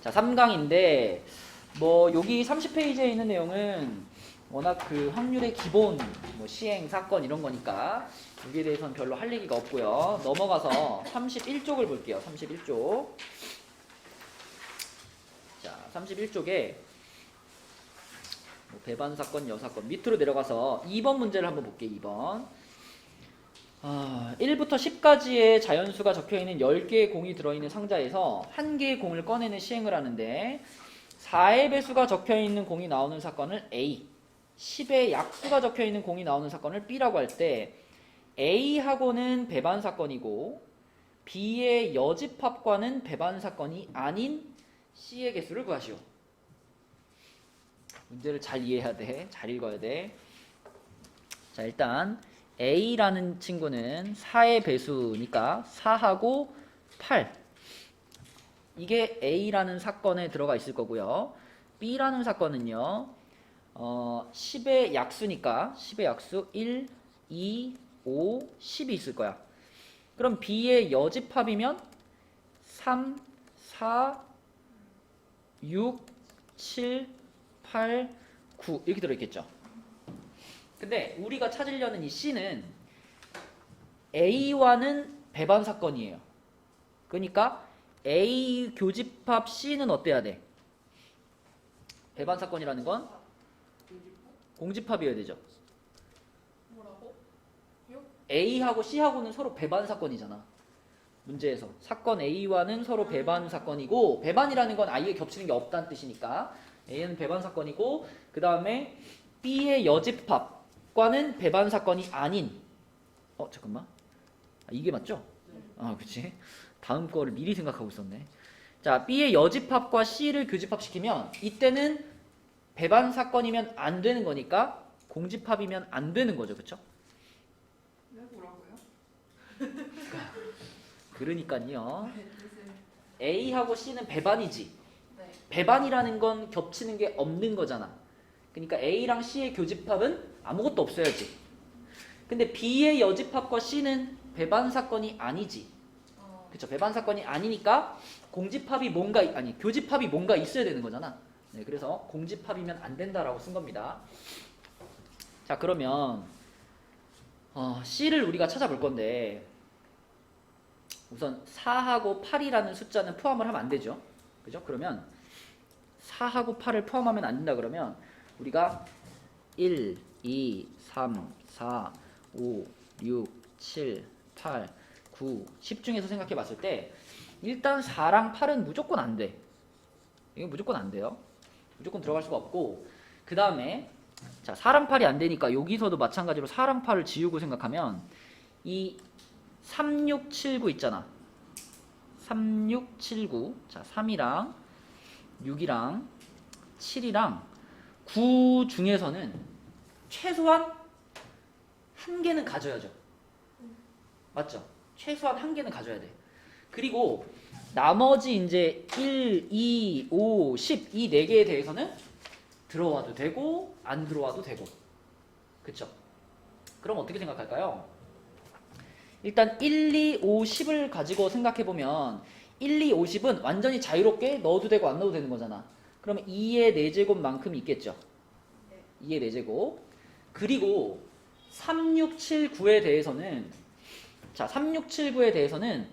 자, 3강인데 뭐 여기 30페이지에 있는 내용은 워낙 그 확률의 기본 뭐 시행 사건 이런 거니까 여기에 대해서는 별로 할 얘기가 없고요. 넘어가서 31쪽을 볼게요. 31쪽. 자, 31쪽에 뭐 배반 사건, 여사건 밑으로 내려가서 2번 문제를 한번 볼게요. 2번. 1부터 10까지의 자연수가 적혀있는 10개의 공이 들어있는 상자에서 1개의 공을 꺼내는 시행을 하는데 4의 배수가 적혀있는 공이 나오는 사건을 A, 10의 약수가 적혀있는 공이 나오는 사건을 B라고 할 때 A하고는 배반 사건이고 B의 여집합과는 배반 사건이 아닌 C의 개수를 구하시오. 문제를 잘 이해해야 돼. 잘 읽어야 돼. 자, 일단 A라는 친구는 4의 배수니까 4하고 8. 이게 A라는 사건에 들어가 있을 거고요. B라는 사건은요. 10의 약수니까 10의 약수 1, 2, 5, 10이 있을 거야. 그럼 B의 여집합이면 3, 4, 6, 7, 8, 9 이렇게 들어있겠죠. 근데 우리가 찾으려는 이 C는 A와는 배반 사건이에요. 그러니까 A 교집합 C는 어때야 돼? 배반 사건이라는 건 공집합이어야 되죠. 뭐라고? A하고 C하고는 서로 배반 사건이잖아. 문제에서 사건 A와는 서로 배반 사건이고 배반이라는 건 아예 겹치는 게 없다는 뜻이니까 A는 배반 사건이고 그 다음에 B의 여집합과는 배반 사건이 아닌 잠깐만 이게 맞죠? 그치 다음 거를 미리 생각하고 있었네. 자, B의 여집합과 C를 교집합시키면 이때는 배반 사건이면 안 되는 거니까 공집합이면 안 되는 거죠. 그쵸? 네, 뭐라고요? 그러니까요. A하고 C는 배반이지. 네. 배반이라는 건 겹치는 게 없는 거잖아. 그러니까 A랑 C의 교집합은 아무것도 없어야지. 근데 B의 여집합과 C는 배반 사건이 아니지. 그쵸? 배반 사건이 아니니까 공집합이 뭔가 교집합이 뭔가 있어야 되는 거잖아. 네, 그래서 공집합이면 안 된다라고 쓴 겁니다. 자, 그러면 C를 우리가 찾아볼 건데 우선 4하고 8이라는 숫자는 포함을 하면 안 되죠. 그죠? 그러면 4하고 8을 포함하면 안 된다 그러면 우리가 1, 2, 3, 4, 5, 6, 7, 8, 9, 10 중에서 생각해 봤을 때 일단 4랑 8은 무조건 안 돼. 이거 무조건 안 돼요. 무조건 들어갈 수가 없고 그 다음에 자 4랑 8이 안 되니까 여기서도 마찬가지로 4랑 8을 지우고 생각하면 이 3, 6, 7, 9 있잖아. 3, 6, 7, 9 자 3이랑 6이랑 7이랑 9 중에서는 최소한 한 개는 가져야죠. 맞죠? 최소한 한 개는 가져야 돼. 그리고 나머지 이제 1, 2, 5, 10 이 4개에 대해서는 들어와도 되고 안 들어와도 되고. 그쵸? 그럼 어떻게 생각할까요? 일단 1, 2, 5, 10을 가지고 생각해보면 1, 2, 5, 10은 완전히 자유롭게 넣어도 되고 안 넣어도 되는 거잖아. 그러면 2의 4제곱만큼 있겠죠. 2의 4제곱. 그리고 3, 6, 7, 9에 대해서는 자 3, 6, 7, 9에 대해서는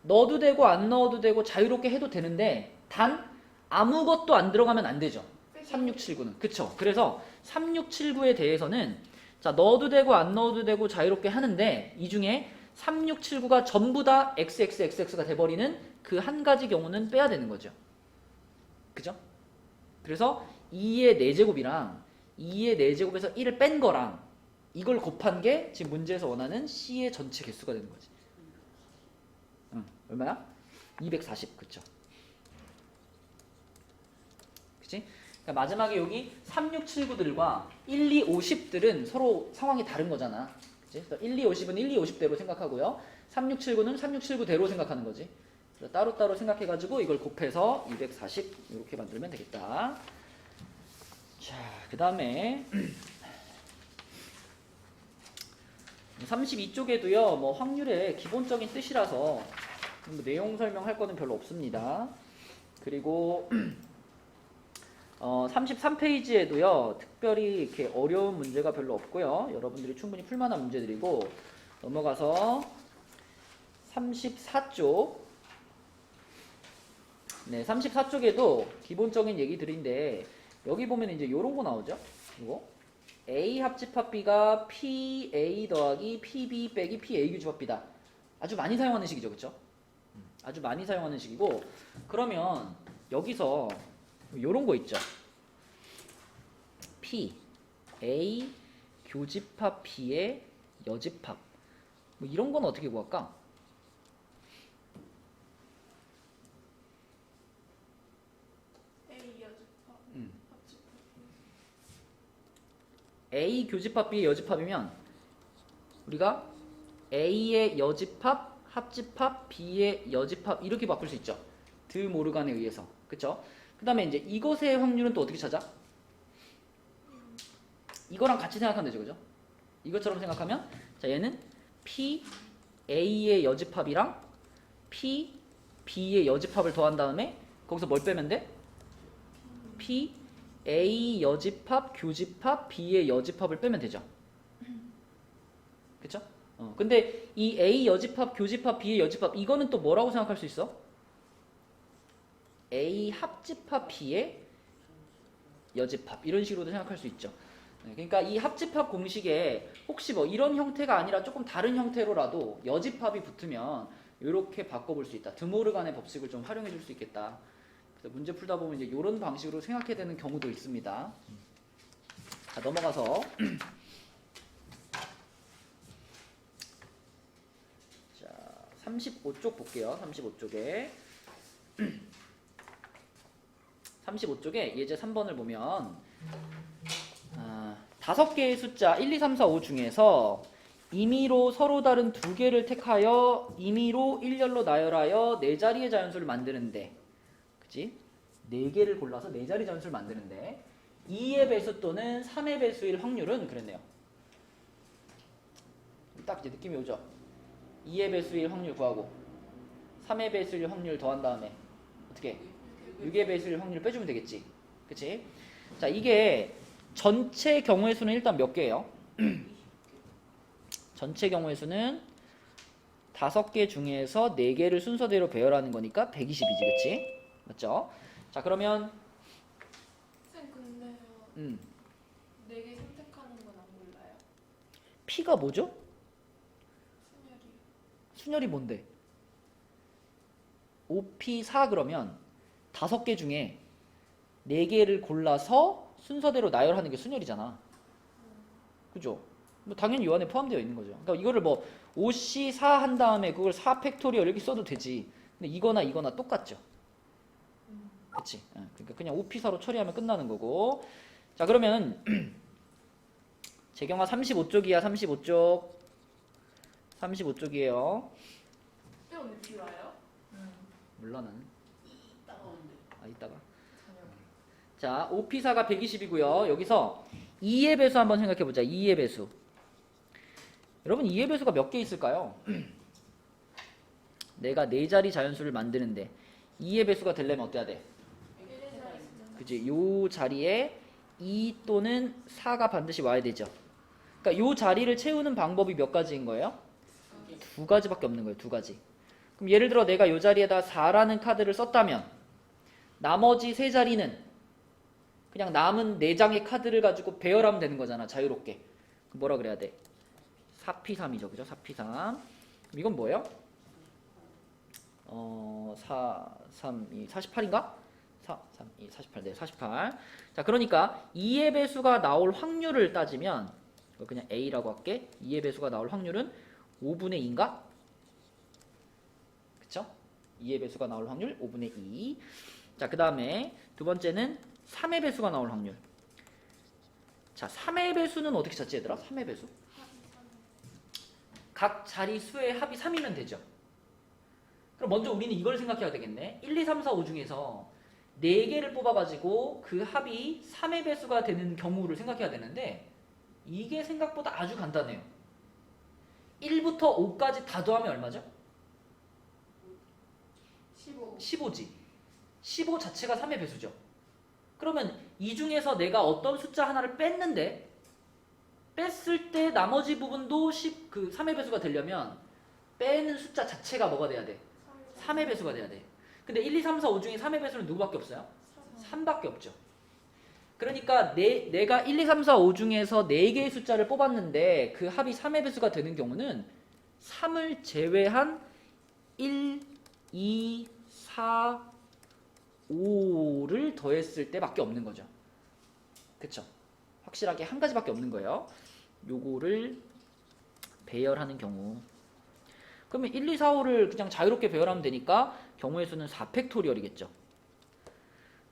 넣어도 되고 안 넣어도 되고 자유롭게 해도 되는데 단 아무것도 안 들어가면 안 되죠. 3, 6, 7, 9는. 그쵸? 그래서 3, 6, 7, 9에 대해서는 자 넣어도 되고 안 넣어도 되고 자유롭게 하는데 이 중에 3, 6, 7, 9가 전부 다 XXXX가 돼버리는 그 한 가지 경우는 빼야 되는 거죠. 그죠? 그래서 2의 4제곱이랑 2의 4제곱에서 1을 뺀 거랑 이걸 곱한 게 지금 문제에서 원하는 C의 전체 개수가 되는 거지. 얼마야? 240. 그쵸? 그치? 그러니까 마지막에 여기 3, 6, 7, 9들과 1, 2, 5, 10들은 서로 상황이 다른 거잖아. 그치? 그래서 1, 2, 50은 1, 2, 50대로 생각하고요. 3, 6, 7, 9는 3, 6, 7, 9대로 생각하는 거지. 그래서 따로따로 생각해가지고 이걸 곱해서 240 이렇게 만들면 되겠다. 자, 그 다음에 32쪽에도요, 뭐 확률의 기본적인 뜻이라서 뭐 내용 설명할 거는 별로 없습니다. 그리고 33페이지에도요. 특별히 이렇게 어려운 문제가 별로 없고요. 여러분들이 충분히 풀만한 문제들이고 넘어가서 34쪽. 네, 34쪽에도 기본적인 얘기들인데 여기 보면 이제 요런 거 나오죠. 이거 A 합집합 B가 PA 더하기 PB 빼기 PA 교집합 B다. 아주 많이 사용하는 식이죠, 그렇죠? 아주 많이 사용하는 식이고 그러면 여기서 요런 거 있죠. P A 교집합 B의 여집합 뭐 이런 건 어떻게 구할까? A 여집합. 합집합. A 교집합 B의 여집합이면 우리가 A의 여집합 합집합 B의 여집합 이렇게 바꿀 수 있죠. 드 모르간에 의해서. 그쵸? 그 다음에 이제 이것의 확률은 또 어떻게 찾아? 이거랑 같이 생각하면 되죠. 그죠? 이것처럼 생각하면 자 얘는 P A의 여집합이랑 P B의 여집합을 더한 다음에 거기서 뭘 빼면 돼? P A 여집합 교집합 B의 여집합을 빼면 되죠. 그쵸? 근데 이 A 여집합 교집합 B의 여집합 이거는 또 뭐라고 생각할 수 있어? A 합집합 B의 여집합 이런 식으로도 생각할 수 있죠. 그러니까 이 합집합 공식에 혹시 뭐 이런 형태가 아니라 조금 다른 형태로라도 여집합이 붙으면 이렇게 바꿔볼 수 있다. 드모르간의 법칙을 좀 활용해 줄 수 있겠다. 그래서 문제 풀다 보면 이제 이런 방식으로 생각해야 되는 경우도 있습니다. 자, 넘어가서 자 35쪽 볼게요. 35쪽에 35쪽에 예제 3번을 보면 5개의 숫자 1, 2, 3, 4, 5 중에서 임의로 서로 다른 2개를 택하여 임의로 일렬로 나열하여 4자리의 자연수를 만드는데 그치? 4개를 골라서 4자리 자연수를 만드는데 2의 배수 또는 3의 배수일 확률은 그랬네요. 딱 이제 느낌이 오죠? 2의 배수일 확률 구하고 3의 배수일 확률 더한 다음에 어떻게? 6의 배수일 확률 빼주면 되겠지. 그치? 자, 이게 전체 경우의 수는 일단 몇 개예요? 전체 경우의 수는 5개 중에서 4개를 순서대로 배열하는 거니까 120이지, 그치? 맞죠? 자, 그러면 쌤 근데요. 4개 선택하는 건 안 몰라요? P가 뭐죠? 순열이요. 순열이 뭔데? 5P4 그러면 5개 중에 4개를 골라서 순서대로 나열하는 게 순열이잖아. 그죠? 뭐 당연히 이 안에 포함되어 있는 거죠. 그러니까 이거를 뭐 5C4 한 다음에 그걸 4 팩토리얼 이렇게 써도 되지. 근데 이거나 이거나 똑같죠. 그치? 그러니까 그냥 5P4로 처리하면 끝나는 거고. 자, 그러면 재경아 35쪽이야. 35쪽. 35쪽이에요. 쌤 오늘 비 와요? 몰라 나는. 이따가 온대. 이따가. 저녁에. 자, 5P4가 120이고요. 여기서 2의 배수 한번 생각해 보자. 2의 배수. 여러분 2의 배수가 몇 개 있을까요? 내가 4자리 자연수를 만드는데 2의 배수가 되려면 어때야 돼? 그치? 요 자리에 2 또는 4가 반드시 와야 되죠. 그러니까 요 자리를 채우는 방법이 몇 가지인 거예요? 2가지밖에 없는 거예요. 2가지. 그럼 예를 들어 내가 요 자리에다 4라는 카드를 썼다면 나머지 3자리는 그냥 남은 4장의 카드를 가지고 배열하면 되는 거잖아. 자유롭게. 그럼 뭐라 그래야 돼? 4P3이죠. 그죠? 4P3. 그럼 이건 뭐예요? 4, 3, 2, 48인가? 4, 3, 2, 48. 네, 48. 자, 그러니까 2의 배수가 나올 확률을 따지면 이거 그냥 A라고 할게. 2의 배수가 나올 확률은 5분의 2인가? 그쵸? 2의 배수가 나올 확률 5분의 2. 자, 그 다음에 두 번째는 3의 배수가 나올 확률. 자, 3의 배수는 어떻게 찾지 얘들아? 3의 배수? 각 자리수의 합이 3이면 되죠. 그럼 먼저 우리는 이걸 생각해야 되겠네. 1, 2, 3, 4, 5 중에서 4개를 뽑아가지고 그 합이 3의 배수가 되는 경우를 생각해야 되는데 이게 생각보다 아주 간단해요. 1부터 5까지 다 더하면 얼마죠? 15. 15지. 15 자체가 3의 배수죠. 그러면 이 중에서 내가 어떤 숫자 하나를 뺐는데 뺐을 때 나머지 부분도 3의 배수가 되려면 빼는 숫자 자체가 뭐가 돼야 돼? 3의 배수가 돼야 돼. 근데 1, 2, 3, 4, 5 중에 3의 배수는 누구밖에 없어요? 3밖에 없죠. 그러니까 내가 1, 2, 3, 4, 5 중에서 4개의 숫자를 뽑았는데 그 합이 3의 배수가 되는 경우는 3을 제외한 1, 2, 4, 5를 더했을 때밖에 없는 거죠. 그쵸? 확실하게 한 가지밖에 없는 거예요. 요거를 배열하는 경우. 그러면 1, 2, 4, 5를 그냥 자유롭게 배열하면 되니까 경우의 수는 4팩토리얼이겠죠.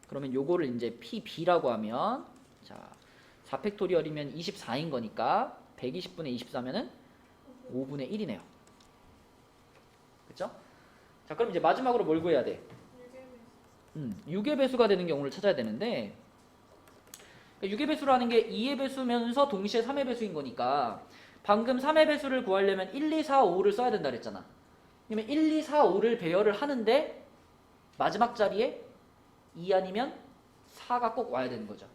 그러면 요거를 이제 PB라고 하면 자 4팩토리얼이면 24인 거니까 120분의 24면은 5분의 1이네요. 그쵸? 자 그럼 이제 마지막으로 뭘 구해야 돼? 6의 배수가 되는 경우를 찾아야 되는데 6의 배수라는 게 2의 배수면서 동시에 3의 배수인 거니까 방금 3의 배수를 구하려면 1, 2, 4, 5를 써야 된다 그랬잖아. 그러면 1, 2, 4, 5를 배열을 하는데 마지막 자리에 2 아니면 4가 꼭 와야 되는 거죠.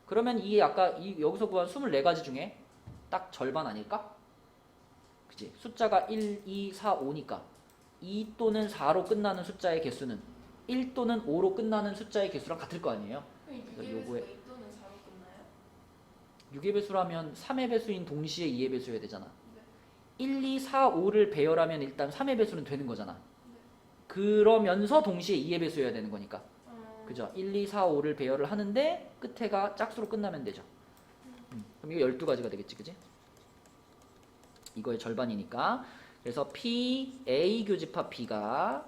그러면 여기서 구한 24가지 중에 딱 절반 아닐까? 그치? 숫자가 1, 2, 4, 5니까 2 또는 4로 끝나는 숫자의 개수는 1 또는 5로 끝나는 숫자의 개수랑 같을 거 아니에요? 그래서 요거에 2 또는 4로 끝나요? 6의 배수라면 3의 배수인 동시에 2의 배수여야 되잖아. 1, 2, 4, 5를 배열하면 일단 3의 배수는 되는 거잖아. 그러면서 동시에 2의 배수여야 되는 거니까. 그죠? 1, 2, 4, 5를 배열을 하는데 끝에가 짝수로 끝나면 되죠. 그럼 이거 12가지가 되겠지, 그지? 이거의 절반이니까. 그래서 P, A 교집합 B가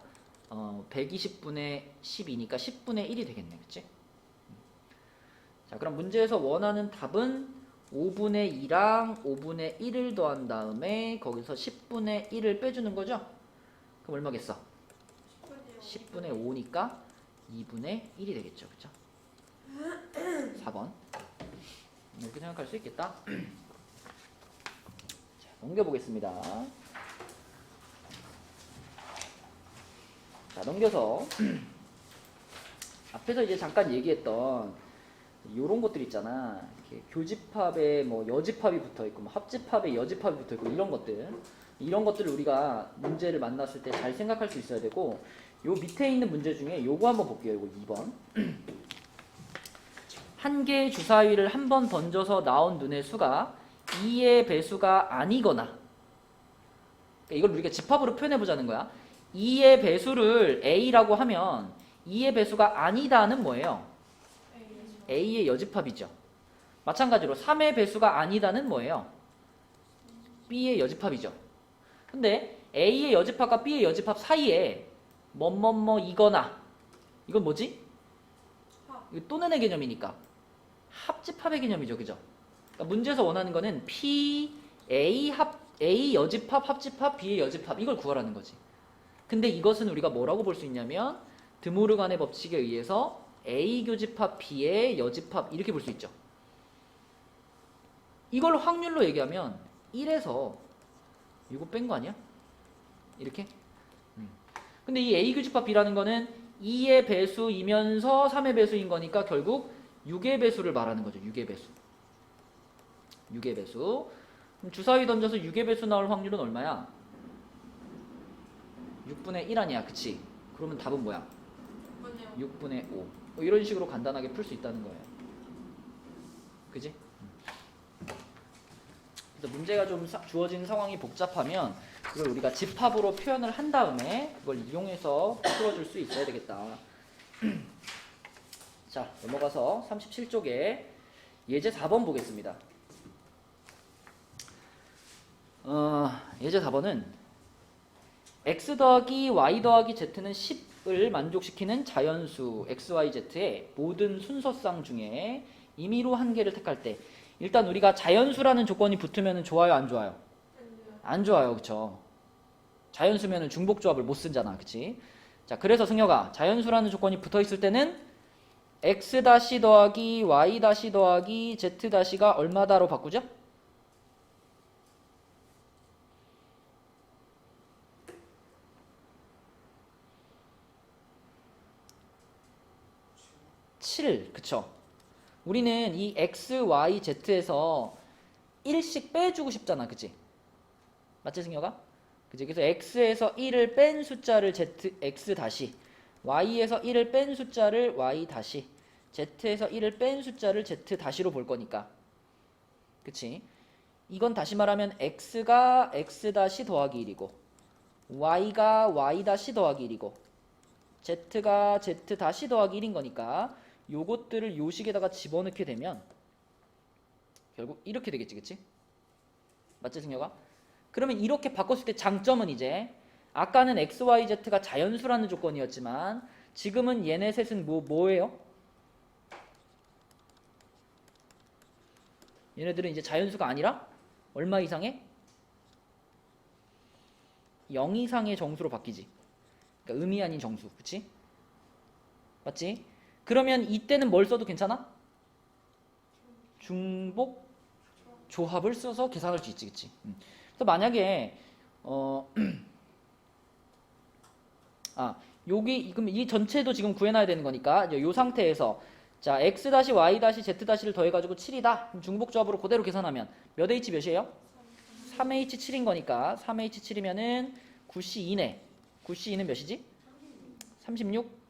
120분의 12니까 10분의 1이 되겠네, 그치? 자, 그럼 문제에서 원하는 답은 5분의 2랑 5분의 1을 더한 다음에 거기서 10분의 1을 빼주는 거죠? 그럼 얼마겠어? 10분의 5니까 2분의 1이 되겠죠, 그쵸? 4번. 이렇게 생각할 수 있겠다. 자, 넘겨보겠습니다. 자, 넘겨서 앞에서 이제 잠깐 얘기했던 요런 것들 있잖아. 이렇게 교집합에 뭐 여집합이 붙어 있고, 뭐 합집합에 여집합이 붙어 있고, 이런 것들을 우리가 문제를 만났을 때 잘 생각할 수 있어야 되고, 요 밑에 있는 문제 중에 요거 한번 볼게요. 요거 2번. 한 개의 주사위를 한 번 던져서 나온 눈의 수가 2의 배수가 아니거나, 그러니까 이걸 우리가 집합으로 표현해 보자는 거야. 2의 배수를 A라고 하면 2의 배수가 아니다는 뭐예요? A의 여집합이죠. 마찬가지로 3의 배수가 아니다는 뭐예요? B의 여집합이죠. 근데 A의 여집합과 B의 여집합 사이에 뭐뭐뭐이거나, 이건 뭐지? 이거 또는의 개념이니까 합집합의 개념이죠, 그죠? 그러니까 문제에서 원하는 거는 P, A 여집합, 합집합, B의 여집합, 이걸 구하라는 거지. 근데 이것은 우리가 뭐라고 볼 수 있냐면 드모르간의 법칙에 의해서 A 교집합 B의 여집합 이렇게 볼 수 있죠. 이걸 확률로 얘기하면 1에서 이거 뺀 거 아니야? 이렇게? 근데 이 A 교집합 B라는 거는 2의 배수이면서 3의 배수인 거니까 결국 6의 배수를 말하는 거죠. 6의 배수. 6의 배수. 그럼 주사위 던져서 6의 배수 나올 확률은 얼마야? 6분의 1 아니야, 그치? 그러면 답은 뭐야? 6분의 5. 뭐 이런 식으로 간단하게 풀 수 있다는 거예요. 그지? 그래서 문제가 좀 주어진 상황이 복잡하면 그걸 우리가 집합으로 표현을 한 다음에 그걸 이용해서 풀어줄 수 있어야 되겠다. 자, 넘어가서 37쪽에 예제 4번 보겠습니다. 예제 4번은 x 더하기 y 더하기 z는 10을 만족시키는 자연수 xyz의 모든 순서상 중에 임의로 한 개를 택할 때 일단 우리가 자연수라는 조건이 붙으면 좋아요, 안 좋아요? 안 좋아요, 그쵸? 자연수면은 중복조합을 못 쓰잖아, 그치? 자, 그래서 승혁아, 자연수라는 조건이 붙어 있을 때는 x 다시 더하기 y 다시 더하기 z 다시가 얼마다로 바꾸죠? 7, 그쵸? 우리는 이 x, y, z에서 1씩 빼주고 싶잖아, 그치? 맞지, 승혁아? 그치? 그래서 x에서 1을 뺀 숫자를 z, x 다시, y에서 1을 뺀 숫자를 y 다시, z에서 1을 뺀 숫자를 z 다시로 볼 거니까. 그치? 이건 다시 말하면 x가 x 다시 더하기 1이고, y가 y 다시 더하기 1이고, z가 z 다시 더하기 1인 거니까 요것들을 요식에다가 집어넣게 되면 결국 이렇게 되겠지, 그치? 맞지, 승혁아? 그러면 이렇게 바꿨을 때 장점은 이제 아까는 x, y, z가 자연수라는 조건이었지만 지금은 얘네 셋은 뭐예요? 얘네들은 이제 자연수가 아니라 얼마 이상의? 0 이상의 정수로 바뀌지. 그러니까 의미 아닌 정수, 그치? 맞지? 그러면 이때는 뭘 써도 괜찮아? 중복 조합을 써서 계산할 수 있지, 그치? 그래서 만약에 그럼 이 전체도 지금 구해놔야 되는 거니까 이 상태에서 자 x y z 를 더해가지고 7이다. 그럼 중복 조합으로 그대로 계산하면 몇 h 몇이에요? 3h 7인 거니까 3h 7이면은 9c 2네. 9c 2는 몇이지? 36.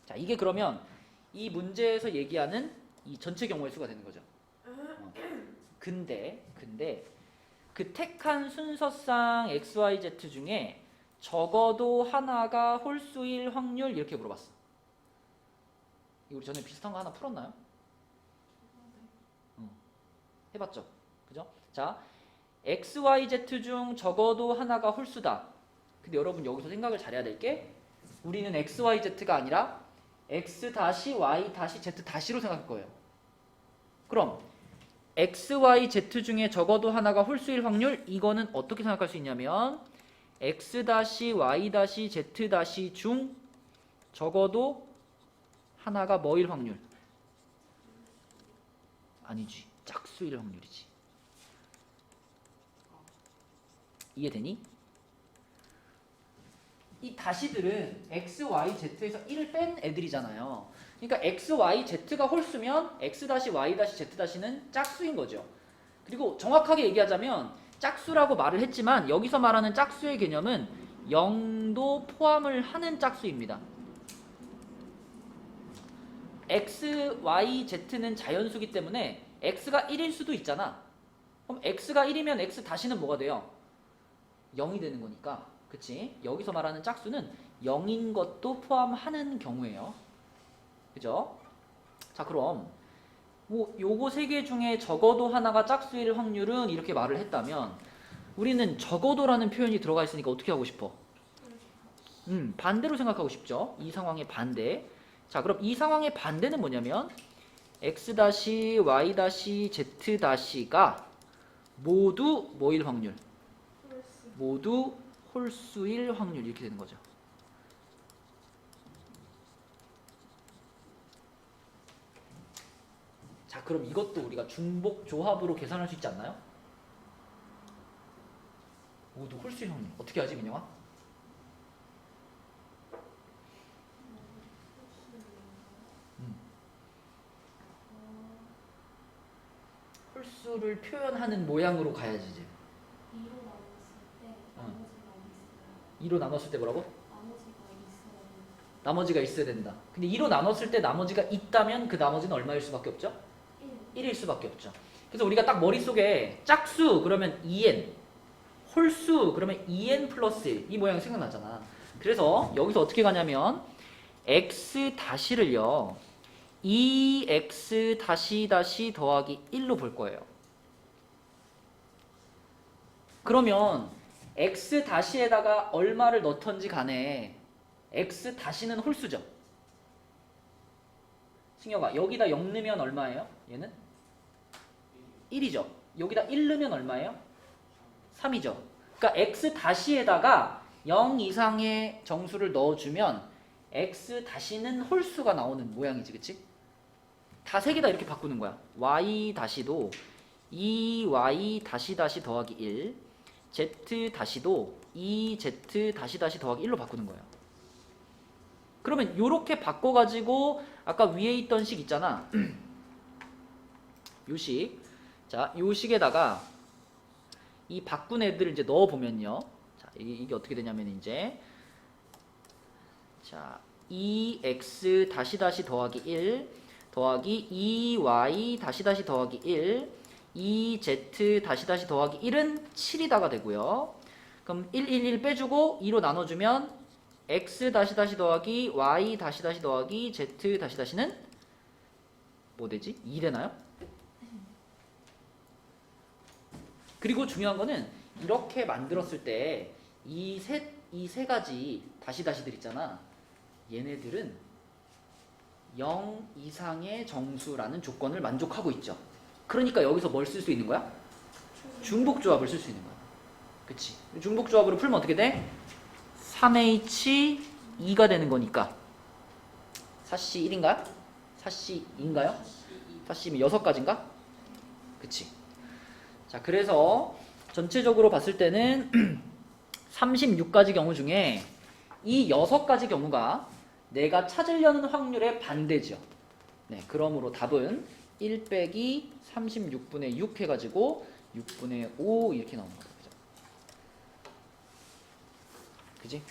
자 이게 그러면 이 문제에서 얘기하는 이 전체 경우의 수가 되는 거죠. 근데 그 택한 순서상 x, y, z 중에 적어도 하나가 홀수일 확률 이렇게 물어봤어. 이거 우리 전에 비슷한 거 하나 풀었나요? 해봤죠? 그죠? 자, x, y, z 중 적어도 하나가 홀수다. 근데 여러분 여기서 생각을 잘해야 될 게 우리는 x, y, z가 아니라 x 다시 y 다시 z 다시로 생각할 거예요. 그럼 x, y, z 중에 적어도 하나가 홀수일 확률 이거는 어떻게 생각할 수 있냐면 x 다시 y 다시 z 다시 중 적어도 하나가 뭐일 확률? 아니지. 짝수일 확률이지. 이해되니? 이 다시들은 x, y, z에서 1을 뺀 애들이잖아요. 그러니까 x, y, z가 홀수면 x 다시 y 다시 z 다시는 짝수인 거죠. 그리고 정확하게 얘기하자면 짝수라고 말을 했지만 여기서 말하는 짝수의 개념은 0도 포함을 하는 짝수입니다. x, y, z는 자연수기 때문에 x가 1일 수도 있잖아. 그럼 x가 1이면 x 다시는 뭐가 돼요? 0이 되는 거니까. 그치? 여기서 말하는 짝수는 0인 것도 포함하는 경우예요. 그죠? 자 그럼 요거 세 개 중에 적어도 하나가 짝수일 확률은 이렇게 말을 했다면 우리는 적어도라는 표현이 들어가 있으니까 어떻게 하고 싶어? 반대로 생각하고 싶죠? 이 상황의 반대. 자 그럼 이 상황의 반대는 뭐냐면 x y z 모두 뭐일 확률? 모두 홀수일 확률 이렇게 되는 거죠. 자 그럼 이것도 우리가 중복 조합으로 계산할 수 있지 않나요? 모두 홀수일 확률 어떻게 하지 민영아? 홀수를 표현하는 모양으로 가야지 이제. 2로 나눴을 때 뭐라고? 나머지가 있어야 된다. 근데 2로 나눴을 때 나머지가 있다면 그 나머지는 얼마일 수밖에 없죠? 1일 수밖에 없죠. 그래서 우리가 딱 머릿속에 짝수 그러면 2n, 홀수 그러면 2n 플러스 1 이 모양이 생각나잖아. 그래서 여기서 어떻게 가냐면 x 다시를요 2x 다시 다시 더하기 1로 볼 거예요. 그러면 x 다시에다가 얼마를 넣던지 간에 x 다시는 홀수죠. 승혁아 여기다 0 넣으면 얼마예요? 얘는? 1이죠. 여기다 1 넣으면 얼마예요? 3이죠. 그러니까 x 다시에다가 0 이상의 정수를 넣어주면 x 다시는 홀수가 나오는 모양이지, 그치? 다 세 개 다 이렇게 바꾸는 거야. y 다시도 2y 다시 다시 더하기 1, z 다시도 2z 다시 다시 더하기 1로 바꾸는 거예요. 그러면 요렇게 바꿔가지고 아까 위에 있던 식 있잖아. 요 식. 자, 요 식에다가 이 바꾼 애들을 이제 넣어보면요. 자, 이게 어떻게 되냐면 이제 자, 2x 다시 다시 더하기 1 더하기 2y 다시 다시 더하기 1 2z 다시 다시 더하기 1은 7이다가 되고요. 그럼 1, 1, 1 빼주고 2로 나눠주면 x 다시 다시 더하기 y 다시 다시 더하기 z 다시 다시는 뭐 되지? 2 되나요? 그리고 중요한 거는 이렇게 만들었을 때 이 세 가지 다시 다시들 있잖아. 얘네들은 0 이상의 정수라는 조건을 만족하고 있죠. 그러니까 여기서 뭘 쓸 수 있는 거야? 중복조합을 쓸 수 있는 거야. 그치? 중복조합으로 풀면 어떻게 돼? 3H2가 되는 거니까 4C 1인가요? 4C 2인가요? 4C면 6가지인가? 그치? 자, 그래서 전체적으로 봤을 때는 36가지 경우 중에 이 6가지 경우가 내가 찾으려는 확률의 반대죠. 네, 그러므로 답은 1 빼기 36분의 6 해가지고 6분의 5 이렇게 나오는 거죠. 그지?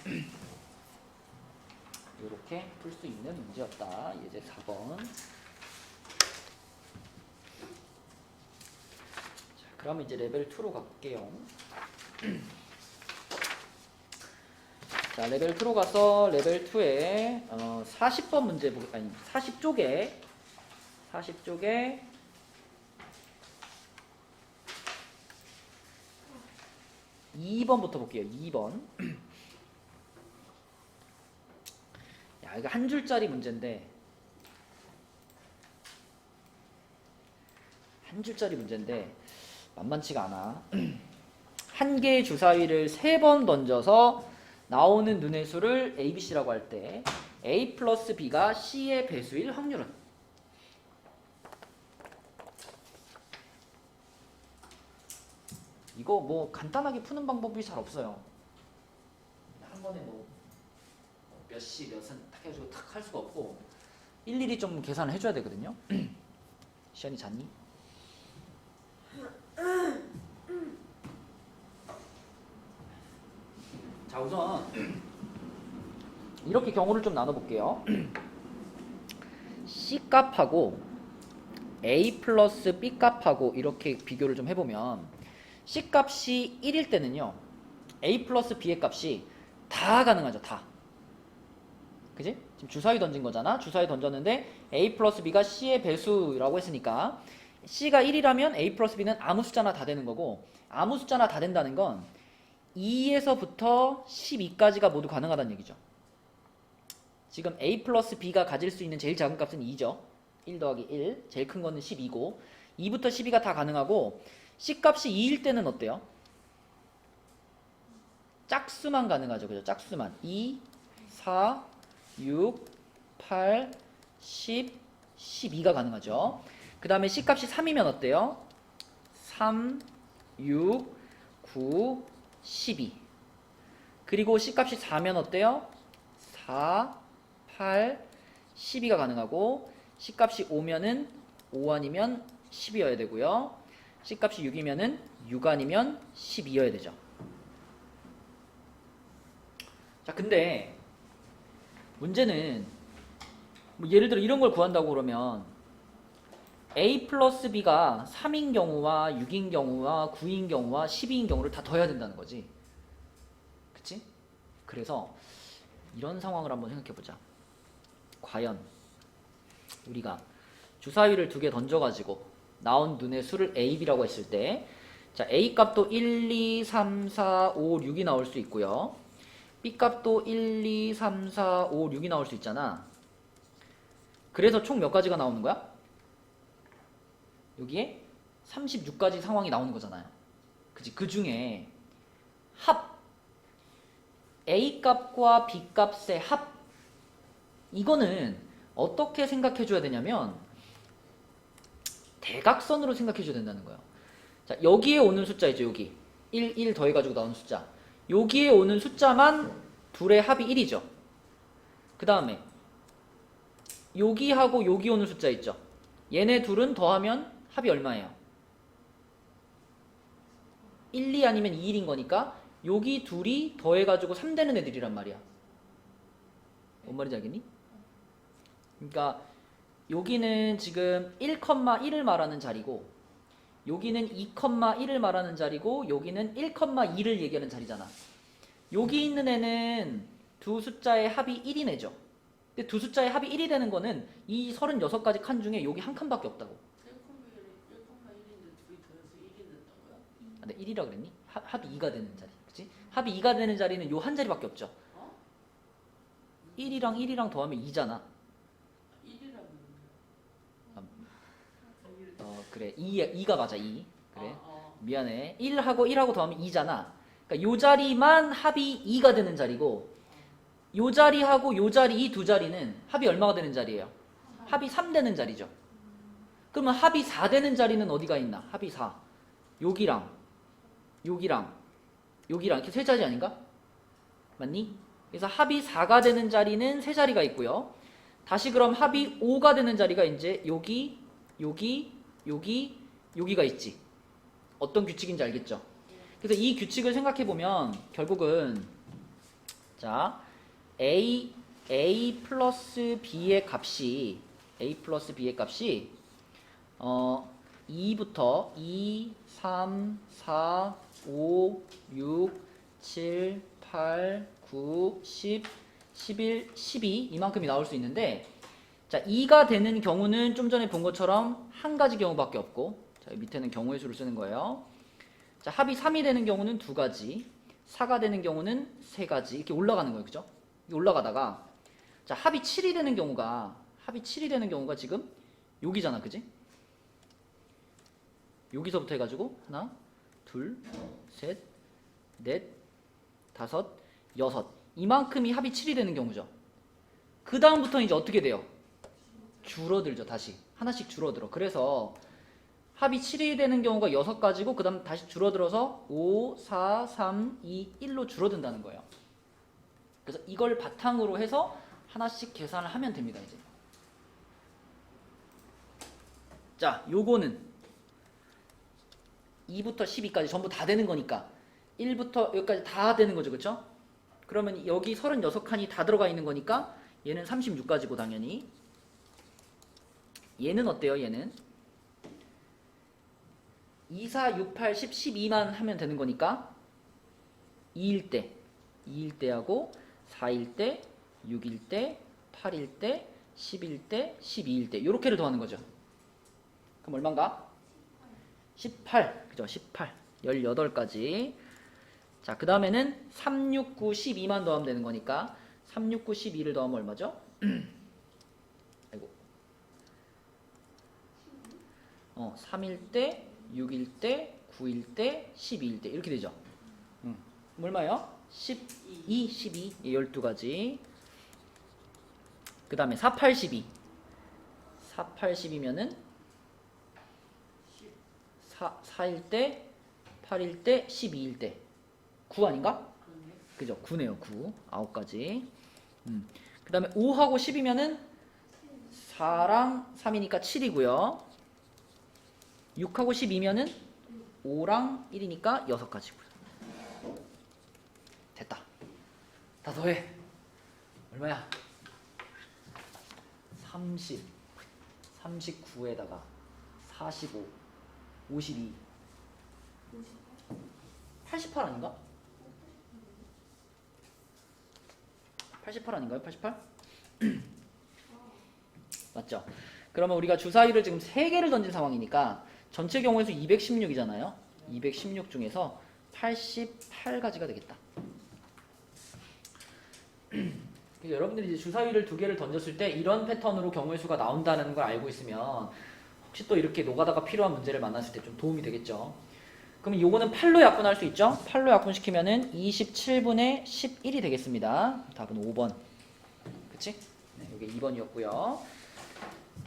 이렇게 풀 수 있는 문제였다. 예제 4번. 자, 그럼 이제 레벨 2로 갈게요. 자, 레벨 2로 가서 레벨 2에 40번 문제 아니 40쪽에 2번부터 볼게요. 2번. 야, 이거 한 줄짜리 문제인데 만만치가 않아. 한 개의 주사위를 3번 던져서 나오는 눈의 수를 A, B, C라고 할 때 A 플러스 B가 C의 배수일 확률은? 이거 뭐 간단하게 푸는 방법이 잘 없어요. 한 번에 뭐 몇 시 몇은 탁 해가지고 탁 할 수가 없고 일일이 좀 계산을 해줘야 되거든요. 시연이 잤니? 자, 우선 이렇게 경우를 좀 나눠볼게요. C 값하고 A 플러스 B 값하고 이렇게 비교를 좀 해보면 C 값이 1일 때는요 A 플러스 B의 값이 다 가능하죠. 다. 그지? 지금 주사위 던진 거잖아. 주사위 던졌는데 A 플러스 B가 C의 배수라고 했으니까 C가 1이라면 A 플러스 B는 아무 숫자나 다 되는 거고, 아무 숫자나 다 된다는 건 2에서부터 12까지가 모두 가능하다는 얘기죠. 지금 A 플러스 B가 가질 수 있는 제일 작은 값은 2죠. 1 더하기 1. 제일 큰 거는 12고 2부터 12가 다 가능하고 C 값이 2일 때는 어때요? 짝수만 가능하죠. 그죠? 짝수만. 2, 4, 6, 8, 10, 12가 가능하죠. 그 다음에 C 값이 3이면 어때요? 3, 6, 9, 12. 그리고 C 값이 4면 어때요? 4, 8, 12가 가능하고 C 값이 5면은 5 아니면 10이어야 되고요. C 값이 6이면은 6 아니면 12여야 되죠. 자, 근데 문제는 뭐 예를 들어 이런 걸 구한다고 그러면 A 플러스 B가 3인 경우와 6인 경우와 9인 경우와 12인 경우를 다 더해야 된다는 거지. 그치? 그래서 이런 상황을 한번 생각해보자. 과연 우리가 주사위를 2개 던져가지고 나온 눈의 수를 A, B라고 했을 때, 자, A 값도 1, 2, 3, 4, 5, 6이 나올 수 있고요. B 값도 1, 2, 3, 4, 5, 6이 나올 수 있잖아. 그래서 총 몇 가지가 나오는 거야? 여기에 36가지 상황이 나오는 거잖아요. 그치? 그 중에 합, A 값과 B 값의 합, 이거는 어떻게 생각해 줘야 되냐면 대각선으로 생각해 줘야 된다는 거예요. 자, 여기에 오는 숫자 있죠. 여기 1, 1 더해가지고 나오는 숫자, 여기에 오는 숫자만 둘의 합이 1이죠. 그 다음에 여기하고 여기 오는 숫자 있죠. 얘네 둘은 더하면 합이 얼마예요? 1, 2 아니면 2, 1인 거니까 여기 둘이 더해가지고 3 되는 애들이란 말이야. 뭔 말인지 알겠니? 그러니까 여기는 지금 1,1을 말하는 자리고 여기는 2,1을 말하는 자리고 여기는 1,2를 얘기하는 자리잖아. 여기 있는 애는 두 숫자의 합이 1인 애죠. 근데 두 숫자의 합이 1이 되는 거는 이 36가지 칸 중에 여기 한 칸밖에 없다고. 1,1인데 둘이 더해서 1이 됐던 거야? 아, 근데 1이라 그랬니? 합이 2가 되는 자리. 그치? 합이 2가 되는 자리는 요 한 자리밖에 없죠. 어? 1이랑 1이랑 더하면 2잖아. 1이라면 그래. 2가 맞아. 2. 그래. 어. 미안해. 1하고 1하고 더하면 2잖아. 그러니까 요 자리만 합이 2가 되는 자리고 요 자리하고 요 자리 이 두 자리는 합이 얼마가 되는 자리예요? 합이 3 되는 자리죠. 그러면 합이 4 되는 자리는 어디가 있나? 합이 4. 여기랑 여기랑 여기랑 이렇게 세 자리 아닌가? 맞니? 그래서 합이 4가 되는 자리는 세 자리가 있고요. 다시 그럼 합이 5가 되는 자리가 이제 여기 여기 여기 여기가 있지. 어떤 규칙인지 알겠죠? 그래서 이 규칙을 생각해 보면 결국은 자 a 플러스 b의 값이 2부터 2, 3, 4, 5, 6, 7, 8, 9, 10, 11, 12 이만큼이 나올 수 있는데 자 2가 되는 경우는 좀 전에 본 것처럼 한 가지 경우밖에 없고 자 밑에는 경우의 수를 쓰는 거예요. 자 합이 3이 되는 경우는 두 가지, 4가 되는 경우는 세 가지 이렇게 올라가는 거예요. 그죠? 올라가다가 자 합이 7이 되는 경우가 지금 여기잖아. 그지? 여기서부터 해가지고 하나, 둘, 셋, 넷, 다섯, 여섯 이만큼이 합이 7이 되는 경우죠. 그 다음부터는 이제 어떻게 돼요? 줄어들죠. 다시 하나씩 줄어들어. 그래서 합이 7이 되는 경우가 6가지고 그 다음 다시 줄어들어서 5, 4, 3, 2, 1로 줄어든다는 거예요. 그래서 이걸 바탕으로 해서 하나씩 계산을 하면 됩니다. 이제 자 요거는 2부터 12까지 전부 다 되는 거니까 1부터 여기까지 다 되는 거죠. 그렇죠? 그러면 여기 36칸이 다 들어가 있는 거니까 얘는 36가지고 당연히 얘는 어때요? 얘는 2, 4, 6, 8, 10, 12만 하면 되는 거니까 2일 때하고 4일 때, 6일 때, 8일 때, 10일 때, 12일 때 요렇게를 더하는 거죠. 그럼 얼마인가? 18. 그죠? 18. 18가지. 자, 그 다음에는 3, 6, 9, 12만 더하면 되는 거니까 3, 6, 9, 12를 더하면 얼마죠? 아이고. 3일 때, 6일 때, 9일 때, 12일 때 이렇게 되죠. 얼마예요? 12, 12. 12가지. 그 다음에 4, 8, 12. 4, 8, 12면은 4일 때, 8일 때, 12일 때 9 아닌가? 그죠? 9네요. 9. 9가지. 그 다음에 5하고 10이면은 4랑 3이니까 7이고요. 6하고 12면은 5랑 1이니까 6가지고요. 됐다. 다 더해. 얼마야? 30, 39에다가 45, 52, 88 아닌가? 88 아닌가요? 88? 맞죠? 그러면 우리가 주사위를 지금 3개를 던진 상황이니까 전체 경우의 수 216이잖아요. 216 중에서 88가지가 되겠다. 그래서 여러분들이 이제 주사위를 2개를 던졌을 때 이런 패턴으로 경우의 수가 나온다는 걸 알고 있으면 혹시 또 이렇게 노가다가 필요한 문제를 만났을 때 좀 도움이 되겠죠. 그럼 요거는 8로 약분할 수 있죠? 8로 약분시키면은 27분의 11이 되겠습니다. 답은 5번. 그치? 네, 이게 2번이었고요.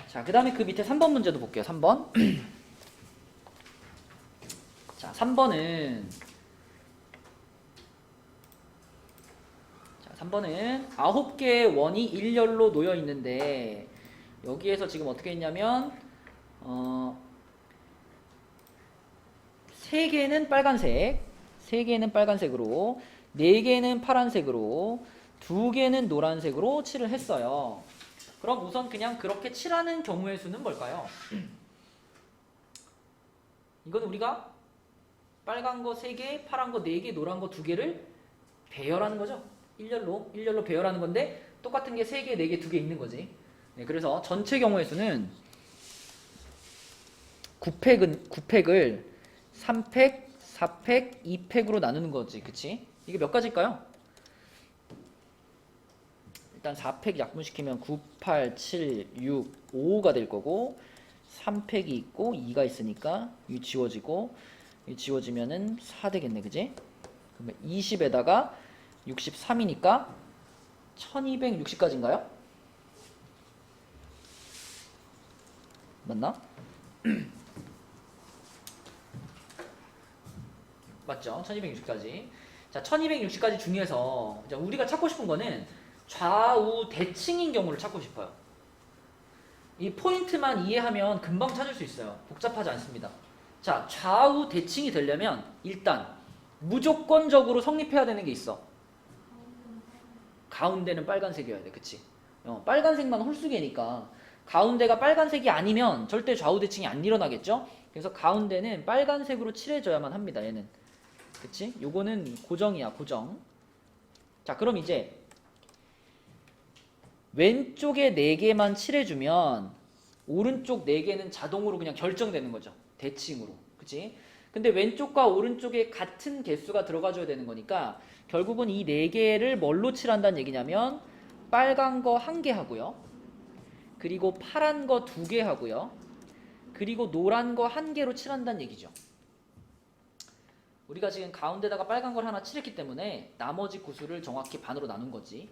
자, 그 다음에 그 밑에 3번 문제도 볼게요. 3번. 자, 3번은 3번은 9개의 원이 일렬로 놓여 있는데 여기에서 지금 어떻게 했냐면 3개는 빨간색, 3개는 빨간색으로, 4개는 파란색으로, 2개는 노란색으로 칠을 했어요. 그럼 우선 그냥 그렇게 칠하는 경우의 수는 뭘까요? 이건 우리가 빨간 거 3개, 파란 거 4개, 노란 거 2개를 배열하는 거죠. 일렬로 배열하는 건데 똑같은 게 3개, 4개, 2개 있는 거지. 네, 그래서 전체 경우의 수는 9팩을 3팩, 4팩, 2팩으로 나누는 거지. 그치? 이게 몇 가지일까요? 일단 4팩 약분시키면 9, 8, 7, 6, 5가 될 거고 3팩이 있고 2가 있으니까 이 지워지고 이 지워지면은 4 되겠네. 그지? 그러면 20에다가 63이니까 1260까지인가요? 맞나? 맞죠? 1260까지. 자, 1260까지 중에서 우리가 찾고 싶은 거는 좌우 대칭인 경우를 찾고 싶어요. 이 포인트만 이해하면 금방 찾을 수 있어요. 복잡하지 않습니다. 자, 좌우 대칭이 되려면 일단 무조건적으로 성립해야 되는 게 있어. 가운데는 빨간색이어야 돼. 그치? 빨간색만 홀수계니까 가운데가 빨간색이 아니면 절대 좌우 대칭이 안 일어나겠죠? 그래서 가운데는 빨간색으로 칠해줘야만 합니다. 얘는. 그치? 요거는 고정이야. 고정. 자, 그럼 이제 왼쪽에 4개만 칠해주면 오른쪽 4개는 자동으로 그냥 결정되는 거죠. 대칭으로. 그치? 근데 왼쪽과 오른쪽에 같은 개수가 들어가줘야 되는 거니까 결국은 이 4개를 뭘로 칠한다는 얘기냐면 빨간 거 1개 하고요. 그리고 파란 거 2개 하고요. 그리고 노란 거 1개로 칠한다는 얘기죠. 우리가 지금 가운데다가 빨간 걸 하나 칠했기 때문에 나머지 구수를 정확히 반으로 나눈 거지.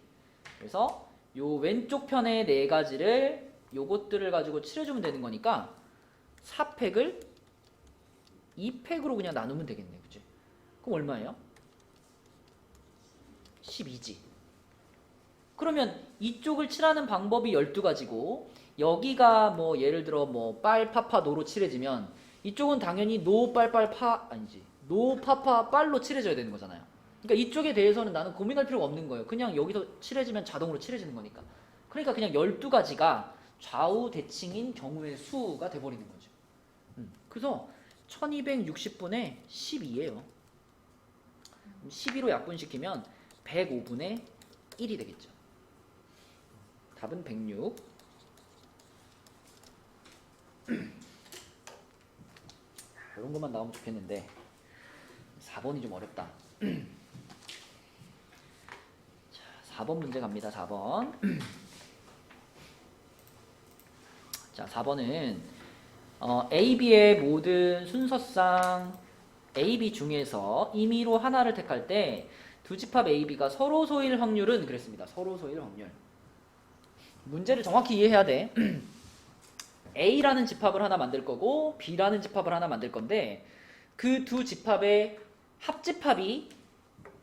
그래서 요 왼쪽 편의 4가지를 요것들을 가지고 칠해주면 되는 거니까 4팩을 2팩으로 그냥 나누면 되겠네. 그치? 그럼 얼마예요? 12지. 그러면 이쪽을 칠하는 방법이 12가지고 여기가 뭐 예를 들어 뭐 빨파파 노로 칠해지면 이쪽은 당연히 노빨빨파 아니지 노파파 빨로 칠해져야 되는 거잖아요. 그러니까 이쪽에 대해서는 나는 고민할 필요가 없는 거예요. 그냥 여기서 칠해지면 자동으로 칠해지는 거니까. 그러니까 그냥 12가지가 좌우 대칭인 경우의 수가 돼버리는 거죠. 그래서 1260분의 12예요. 12로 약분시키면 105분의 1이 되겠죠. 답은 106. 이런 것만 나오면 좋겠는데 4번이 좀 어렵다. 자, 4번 문제 갑니다. 4번. 자, 4번은 A, B의 모든 순서상 A, B 중에서 임의로 하나를 택할 때 두 집합 A, B가 서로 소일 확률은 그랬습니다. 서로 소일 확률. 문제를 정확히 이해해야 돼. A라는 집합을 하나 만들 거고 B라는 집합을 하나 만들 건데 그 두 집합의 합집합이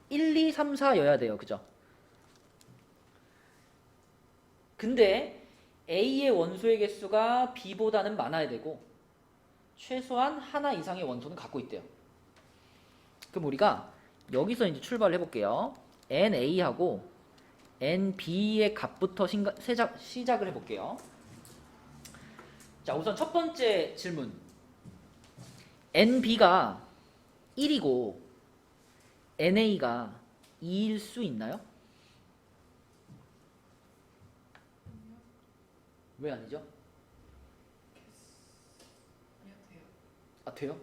1, 2, 3, 4여야 돼요. 그죠? 근데 A의 원소의 개수가 B보다는 많아야 되고 최소한 하나 이상의 원소는 갖고 있대요. 그럼 우리가 여기서 이제 출발을 해볼게요. NA하고 NB의 값부터 시작을 해볼게요. 자, 우선 첫 번째 질문. NB가 1이고 NA가 2일 수 있나요? 왜 아니죠? 아, 돼요?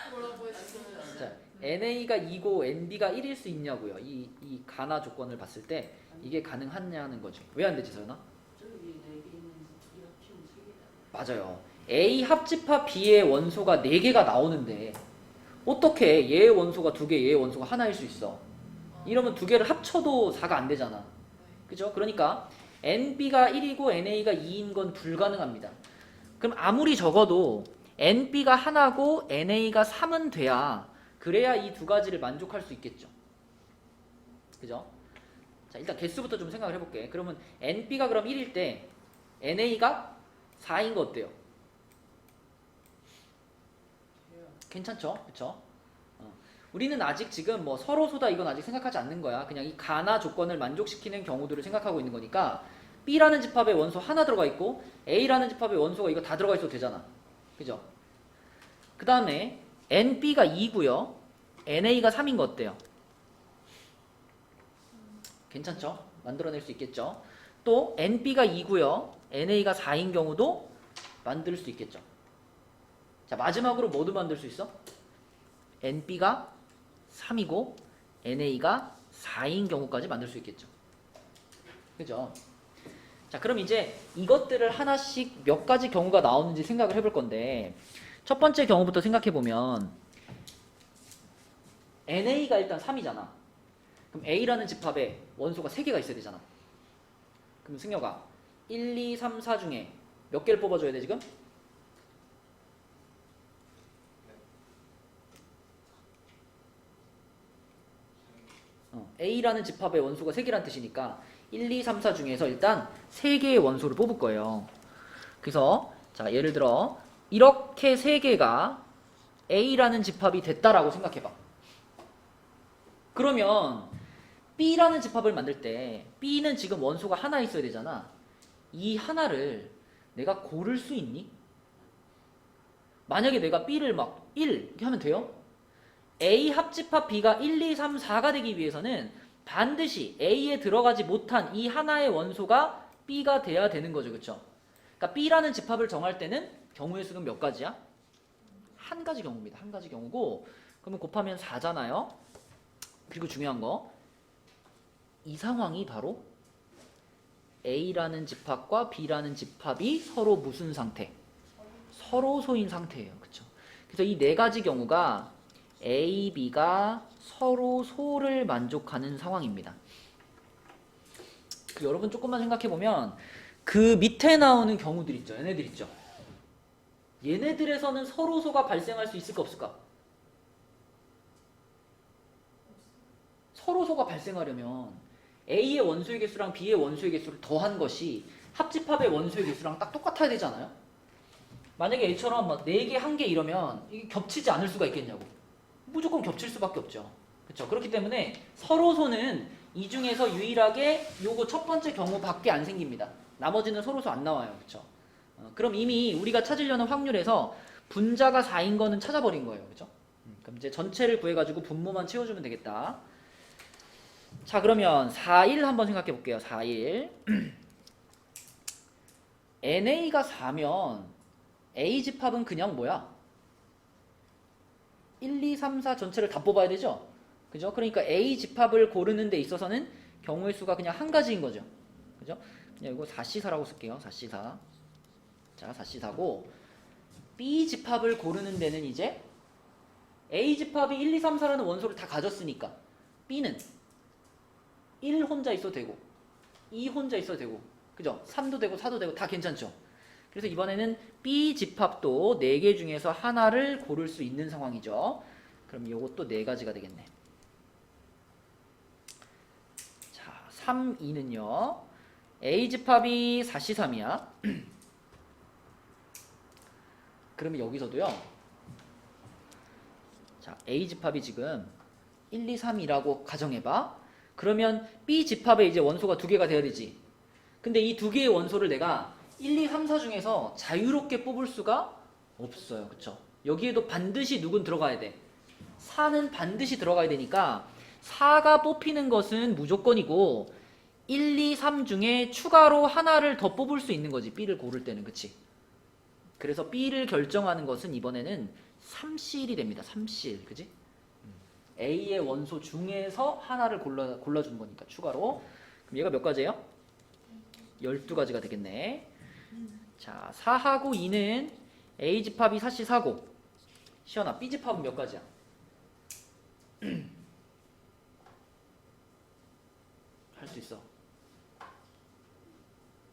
뭐라고 했어요? 자, NA가 2고 NB가 1일 수 있냐고요. 이 가나 조건을 봤을 때 이게 가능하냐는 거죠. 왜 안 되지, 서연아? 저기 4개는 이 합치면 3개다. 맞아요. A 합집합 B의 원소가 4개가 나오는데 어떻게 얘의 원소가 2개, 얘의 원소가 하나일 수 있어? 이러면 2개를 합쳐도 4가 안 되잖아. 그죠? 그러니까 NB가 1이고 NA가 2인 건 불가능합니다. 그럼 아무리 적어도 NB가 하나고 NA가 3은 돼야 그래야 이 두 가지를 만족할 수 있겠죠. 그죠? 자, 일단 개수부터 좀 생각을 해볼게. 그러면 NB가 그럼 1일 때 NA가 4인 거 어때요? 괜찮죠? 그쵸? 우리는 아직 지금 뭐 서로소다 이건 아직 생각하지 않는 거야. 그냥 이 가나 조건을 만족시키는 경우들을 생각하고 있는 거니까 B라는 집합에 원소 하나 들어가 있고 A라는 집합에 원소가 이거 다 들어가 있어도 되잖아. 그죠? 그 다음에 NB가 2고요. NA가 3인 거 어때요? 괜찮죠? 만들어낼 수 있겠죠? 또 NB가 2고요. NA가 4인 경우도 만들 수 있겠죠? 자, 마지막으로 뭐도 만들 수 있어? NB가 3이고 NA가 4인 경우까지 만들 수 있겠죠. 그죠? 자, 그럼 이제 이것들을 하나씩 몇 가지 경우가 나오는지 생각을 해볼 건데 첫 번째 경우부터 생각해 보면 NA가 일단 3이잖아. 그럼 A라는 집합에 원소가 3개가 있어야 되잖아. 그럼 승혁아 1, 2, 3, 4 중에 몇 개를 뽑아줘야 돼 지금? A라는 집합의 원소가 3개란 뜻이니까 1, 2, 3, 4 중에서 일단 3개의 원소를 뽑을 거예요. 그래서 자, 예를 들어 이렇게 3개가 A라는 집합이 됐다라고 생각해봐. 그러면 B라는 집합을 만들 때 B는 지금 원소가 하나 있어야 되잖아. 이 하나를 내가 고를 수 있니? 만약에 내가 B를 막 1 이렇게 하면 돼요? A 합집합 B가 1, 2, 3, 4가 되기 위해서는 반드시 A에 들어가지 못한 이 하나의 원소가 B가 돼야 되는 거죠. 그쵸? 그러니까 B라는 집합을 정할 때는 경우의 수는 몇 가지야? 한 가지 경우입니다. 한 가지 경우고 그러면 곱하면 4잖아요. 그리고 중요한 거 이 상황이 바로 A라는 집합과 B라는 집합이 서로 무슨 상태? 서로 소인 상태예요. 그쵸? 그래서 이 네 가지 경우가 A, B가 서로 소를 만족하는 상황입니다. 여러분 조금만 생각해보면 그 밑에 나오는 경우들 있죠. 얘네들 있죠. 얘네들에서는 서로 소가 발생할 수 있을까 없을까? 서로 소가 발생하려면 A의 원소의 개수랑 B의 원소의 개수를 더한 것이 합집합의 원소의 개수랑 딱 똑같아야 되잖아요. 만약에 A처럼 막 4개, 1개 이러면 이게 겹치지 않을 수가 있겠냐고. 무조건 겹칠 수밖에 없죠. 그렇죠? 그렇기 때문에 서로소는 이 중에서 유일하게 요거 첫 번째 경우밖에 안 생깁니다. 나머지는 서로소 안 나와요. 그렇죠? 그럼 이미 우리가 찾으려는 확률에서 분자가 4인 거는 찾아버린 거예요. 그렇죠? 그럼 이제 전체를 구해가지고 분모만 채워주면 되겠다. 자, 그러면 4, 1 한번 생각해 볼게요. 4, 1 NA가 4면 A 집합은 그냥 뭐야? 1, 2, 3, 4 전체를 다 뽑아야 되죠? 그죠? 그러니까 A 집합을 고르는 데 있어서는 경우의 수가 그냥 한 가지인 거죠. 그죠? 그냥 이거 4C4라고 쓸게요. 4C4. 자, 4C4고 B 집합을 고르는 데는 이제 A 집합이 1, 2, 3, 4라는 원소를 다 가졌으니까 B는 1 혼자 있어도 되고 2 혼자 있어도 되고 그죠? 3도 되고 4도 되고 다 괜찮죠? 그래서 이번에는 B 집합도 4개 중에서 하나를 고를 수 있는 상황이죠. 그럼 요것도 4가지가 되겠네. 자, 3, 2는요. A 집합이 4C3이야. 그러면 여기서도요. 자, A 집합이 지금 1, 2, 3이라고 가정해봐. 그러면 B 집합에 이제 원소가 2개가 돼야 되지. 근데 이 2개의 원소를 내가 1, 2, 3, 4 중에서 자유롭게 뽑을 수가 없어요. 그쵸? 여기에도 반드시 누군 들어가야 돼. 4는 반드시 들어가야 되니까 4가 뽑히는 것은 무조건이고 1, 2, 3 중에 추가로 하나를 더 뽑을 수 있는 거지. B를 고를 때는. 그치? 그래서 B를 결정하는 것은 이번에는 3C1이 됩니다. 3C1. 그치? A의 원소 중에서 하나를 골라주는 거니까 추가로. 그럼 얘가 몇 가지예요? 12가지가 되겠네. 자, 4하고 2는 A 집합이 4C4고 시연아, B 집합은 몇 가지야? 할 수 있어.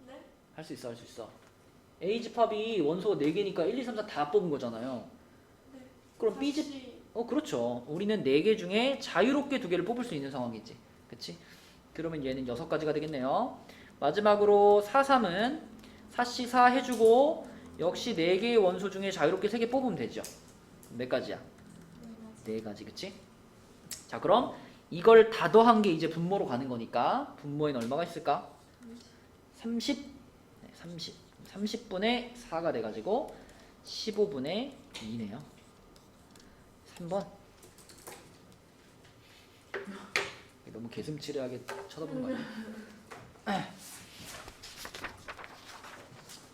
네? 할 수 있어, 할 수 있어. A 집합이 원소가 4개니까 1, 2, 3, 4 다 뽑은 거잖아요. 네. 그럼 B 집 그렇죠. 우리는 4개 중에 자유롭게 2개를 뽑을 수 있는 상황이지. 그치? 그러면 얘는 6가지가 되겠네요. 마지막으로 4, 3은 4C 4 해주고 역시 4개의 원소 중에 자유롭게 3개 뽑으면 되죠. 몇 가지야? 4가지, 그치? 자, 그럼 이걸 다 더한 게 이제 분모로 가는 거니까 분모에는 얼마가 있을까? 30. 네, 30. 30분의 4가 돼가지고 15분의 2네요. 3번. 너무 개슴츠레하게 쳐다보는 거 아니야?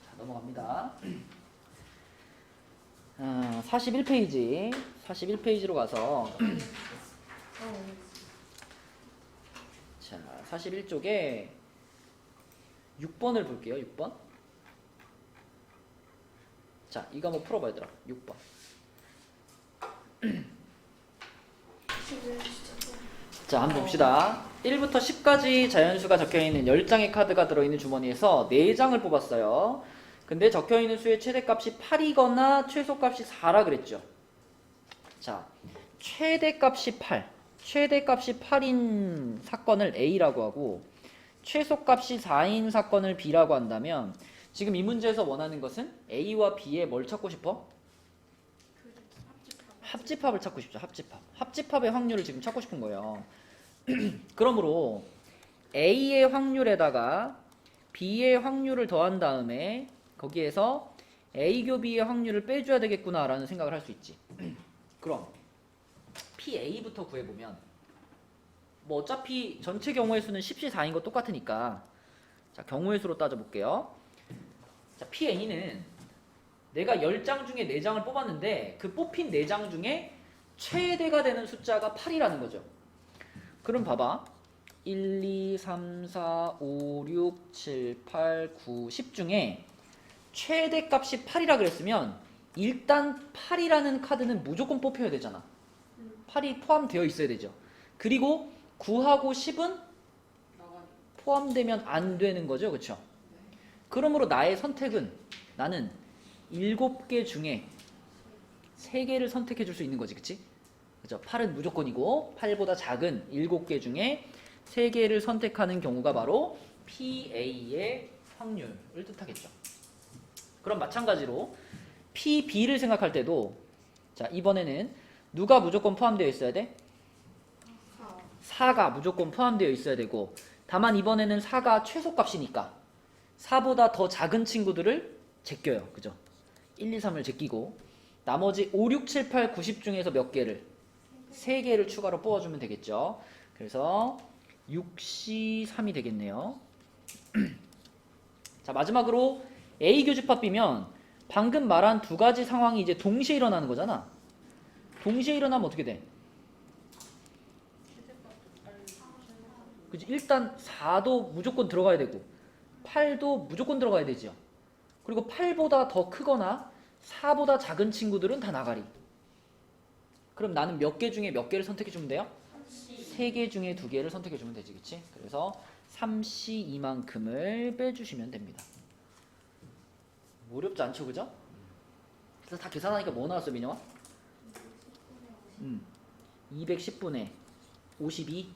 자, 넘어갑니다. 41페이지. 41페이지로 가서 자, 41쪽에 6번을 볼게요. 6번. 자, 이거 한번 풀어봐 얘들아. 6번. 자, 한번 봅시다. 1부터 10까지 자연수가 적혀있는 10장의 카드가 들어있는 주머니에서 4장을 뽑았어요. 근데 적혀있는 수의 최대값이 8이거나 최소값이 4라 그랬죠. 자, 최대값이 8. 최대값이 8인 사건을 A라고 하고 최소값이 4인 사건을 B라고 한다면 지금 이 문제에서 원하는 것은 A와 B의 뭘 찾고 싶어? 합집합을 찾고 싶죠. 합집합. 합집합의 확률을 지금 찾고 싶은 거예요. 그러므로 A의 확률에다가 B의 확률을 더한 다음에 거기에서 A 교 B의 확률을 빼줘야 되겠구나 라는 생각을 할 수 있지. 그럼 PA부터 구해보면 뭐 어차피 전체 경우의 수는 10시 4인 거 똑같으니까 자, 경우의 수로 따져볼게요. 자, PA는 내가 10장 중에 4장을 뽑았는데 그 뽑힌 4장 중에 최대가 되는 숫자가 8이라는 거죠. 그럼 봐봐. 1, 2, 3, 4, 5, 6, 7, 8, 9, 10 중에 최대값이 8이라 그랬으면 일단 8이라는 카드는 무조건 뽑혀야 되잖아. 8이 포함되어 있어야 되죠. 그리고 9하고 10은 포함되면 안 되는 거죠. 그렇죠? 그러므로 나의 선택은 나는 7개 중에 3개를 선택해 줄 수 있는 거지. 그치? 그죠? 8은 무조건이고 8보다 작은 7개 중에 3개를 선택하는 경우가 바로 PA의 확률을 뜻하겠죠. 그럼 마찬가지로 PB를 생각할 때도 자, 이번에는 누가 무조건 포함되어 있어야 돼? 4가 무조건 포함되어 있어야 되고 다만 이번에는 4가 최소값이니까 4보다 더 작은 친구들을 제껴요. 그죠? 1, 2, 3을 제끼고 나머지 5, 6, 7, 8, 9, 10 중에서 몇 개를? 3개를 추가로 뽑아주면 되겠죠. 그래서 6C 3이 되겠네요. 자, 마지막으로 A 교집합 B면 방금 말한 2가지 상황이 이제 동시에 일어나는 거잖아. 동시에 일어나면 어떻게 돼? 그치? 일단 4도 무조건 들어가야 되고 8도 무조건 들어가야 되죠. 그리고 8보다 더 크거나 4보다 작은 친구들은 다 나가리. 그럼 나는 몇 개 중에 몇 개를 선택해 주면 돼요? 3개 중에 2개를 선택해 주면 되지. 그치? 그래서 3C 이만큼을 빼주시면 됩니다. 어렵지 않죠? 그죠? 그래서 다 계산하니까 뭐 나왔어 민영아? 210분의 52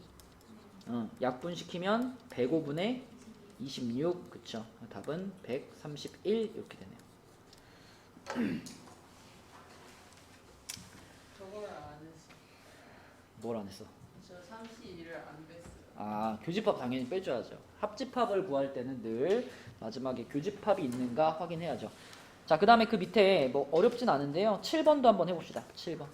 약분시키면 105분의 26 그쵸? 답은 131 이렇게 되네요. 저걸 안 했어. 뭘 안 했어? 저 32를 안 뺐어요. 아, 교집합 당연히 빼줘야죠. 합집합을 구할 때는 늘 마지막에 교집합이 있는가 확인해야죠. 자, 그 다음에 그 밑에 뭐 어렵진 않은데요. 7번도 한번 해봅시다. 7번.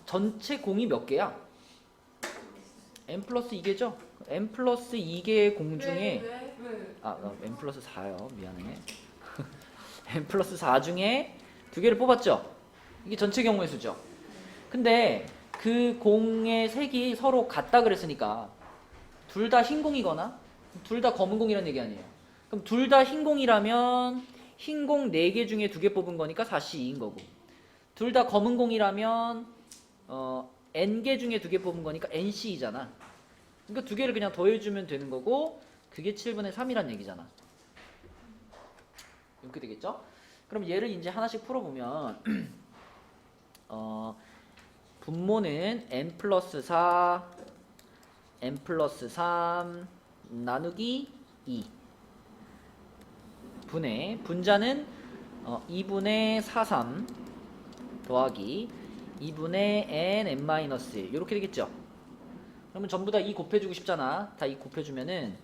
전체 공이 몇 개야? n 플러스 2개죠? n 플러스 2개의 공 중에 왜? n 플러스 4요. 미안해. n 플러스 4 중에 2개를 뽑았죠? 이게 전체 경우의 수죠. 근데 그 공의 색이 서로 같다 그랬으니까 둘 다 흰 공이거나 둘 다 검은 공이라는 얘기 아니에요. 그럼 둘 다 흰 공이라면 흰 공 4개 중에 2개 뽑은 거니까 4C2인 거고 둘 다 검은 공이라면 N개 중에 2개 뽑은 거니까 NC이잖아. 그러니까 2개를 그냥 더해주면 되는 거고 그게 7분의 3이란 얘기잖아. 이렇게 되겠죠? 그럼 얘를 이제 하나씩 풀어보면 분모는 n 플러스 4 n 플러스 3 나누기 2 분의 분자는 2분의 4, 3 더하기 2분의 n(n-1) 이렇게 되겠죠. 그러면 전부 다 2 곱해주고 싶잖아. 다 2 곱해주면은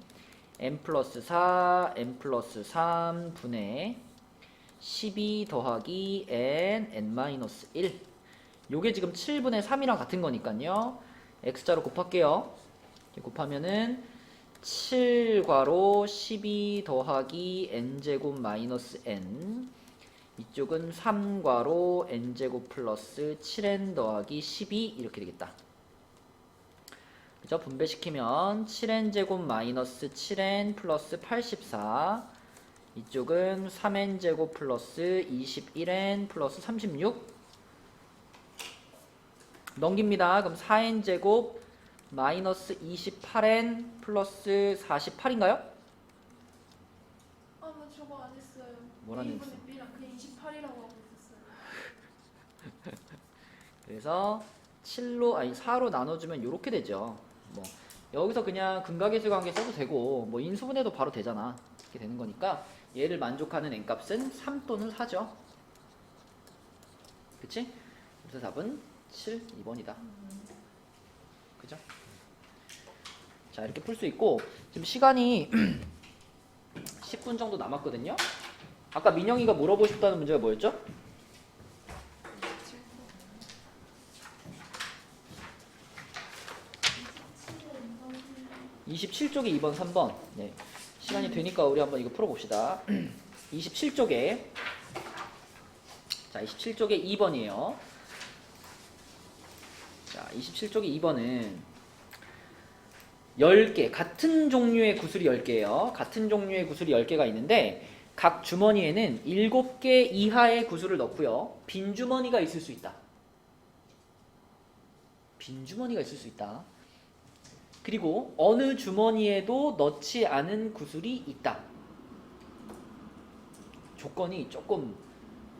n 플러스 4 n 플러스 3 분의 12 더하기 n(n-1) 요게 지금 7분의 3이랑 같은 거니까요. x자로 곱할게요. 이렇게 곱하면은 7괄호 12 더하기 n제곱 마이너스 n 이쪽은 3괄호 n제곱 플러스 7n 더하기 12 이렇게 되겠다. 그죠? 분배시키면 7n제곱 마이너스 7n 플러스 84 이쪽은 3n제곱 플러스 21n 플러스 36 넘깁니다. 그럼 4n제곱 마이너스 28n 플러스 48인가요? 아, 나 저거 안 했어요. 뭘 안 했어? A분의 B랑 그냥 28이라고 하고 있었어요. 그래서 4로 나눠주면 이렇게 되죠. 뭐 여기서 그냥 근각계수 관계 써도 되고 뭐 인수분해도 바로 되잖아. 이렇게 되는 거니까 얘를 만족하는 n값은 3 또는 4죠. 그치? 그래서 답은 7, 2번이다. 그죠? 자, 이렇게 풀 수 있고 지금 시간이 10분 정도 남았거든요. 아까 민영이가 물어보고 싶다는 문제가 뭐였죠? 27쪽에 2번, 3번. 네. 시간이 되니까 우리 한번 이거 풀어봅시다. 27쪽에 자, 27쪽에 2번이에요. 자, 27쪽에 2번은 10개, 같은 종류의 구슬이 10개예요. 같은 종류의 구슬이 10개가 있는데 각 주머니에는 7개 이하의 구슬을 넣고요. 빈 주머니가 있을 수 있다. 빈 주머니가 있을 수 있다. 그리고 어느 주머니에도 넣지 않은 구슬이 있다. 조건이 조금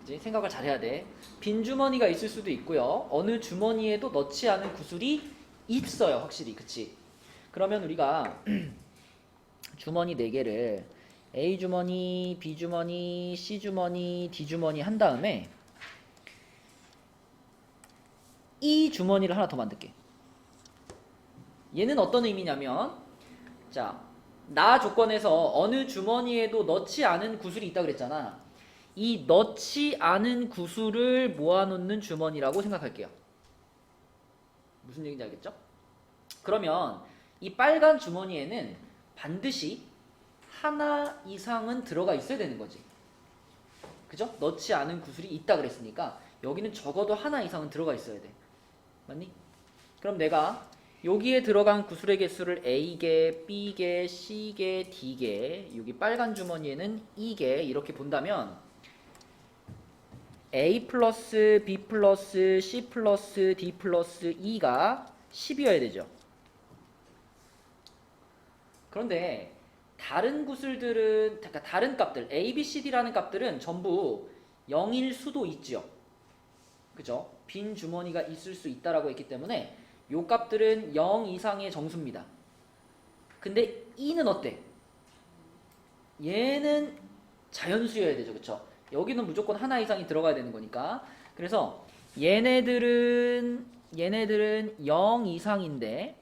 이제 생각을 잘 해야 돼. 빈 주머니가 있을 수도 있고요. 어느 주머니에도 넣지 않은 구슬이 있어요. 확실히. 그치? 그러면 우리가 주머니 4개를 A 주머니, B 주머니, C 주머니, D 주머니 한 다음에 이 주머니를 하나 더 만들게. 얘는 어떤 의미냐면 자, 나 조건에서 어느 주머니에도 넣지 않은 구슬이 있다 그랬잖아. 이 넣지 않은 구슬을 모아놓는 주머니라고 생각할게요. 무슨 얘기인지 알겠죠? 그러면 이 빨간 주머니에는 반드시 하나 이상은 들어가 있어야 되는 거지. 그죠? 넣지 않은 구슬이 있다 그랬으니까 여기는 적어도 하나 이상은 들어가 있어야 돼. 맞니? 그럼 내가 여기에 들어간 구슬의 개수를 A개, B개, C개, D개, 여기 빨간 주머니에는 E개 이렇게 본다면 A 플러스 B 플러스 C 플러스 D 플러스 E가 10이어야 되죠. 그런데 다른 구슬들은, 그러니까 다른 값들, A, B, C, D라는 값들은 전부 0일 수도 있죠. 그죠? 빈 주머니가 있을 수 있다라고 했기 때문에 요 값들은 0 이상의 정수입니다. 근데 E는 어때? 얘는 자연수여야 되죠. 그쵸? 여기는 무조건 하나 이상이 들어가야 되는 거니까. 그래서 얘네들은 0 이상인데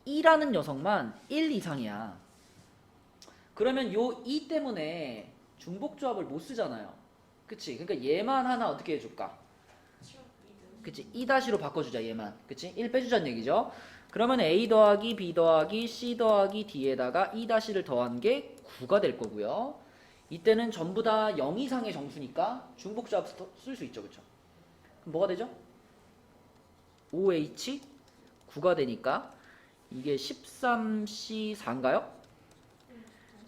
E라는 녀석만 1 이상이야. 그러면 요 E 때문에 중복조합을 못 쓰잖아요. 그치? 그러니까 얘만 하나 어떻게 해줄까? 그치? E-로 바꿔주자 얘만. 그치? 1 빼주자는 얘기죠. 그러면 A 더하기 B 더하기 C 더하기 D에다가 E-를 더한 게 9가 될 거고요. 이때는 전부 다 0 이상의 정수니까 중복조합 쓸 수 있죠. 그쵸? 그럼 뭐가 되죠? OH 9가 되니까 이게 13C4인가요?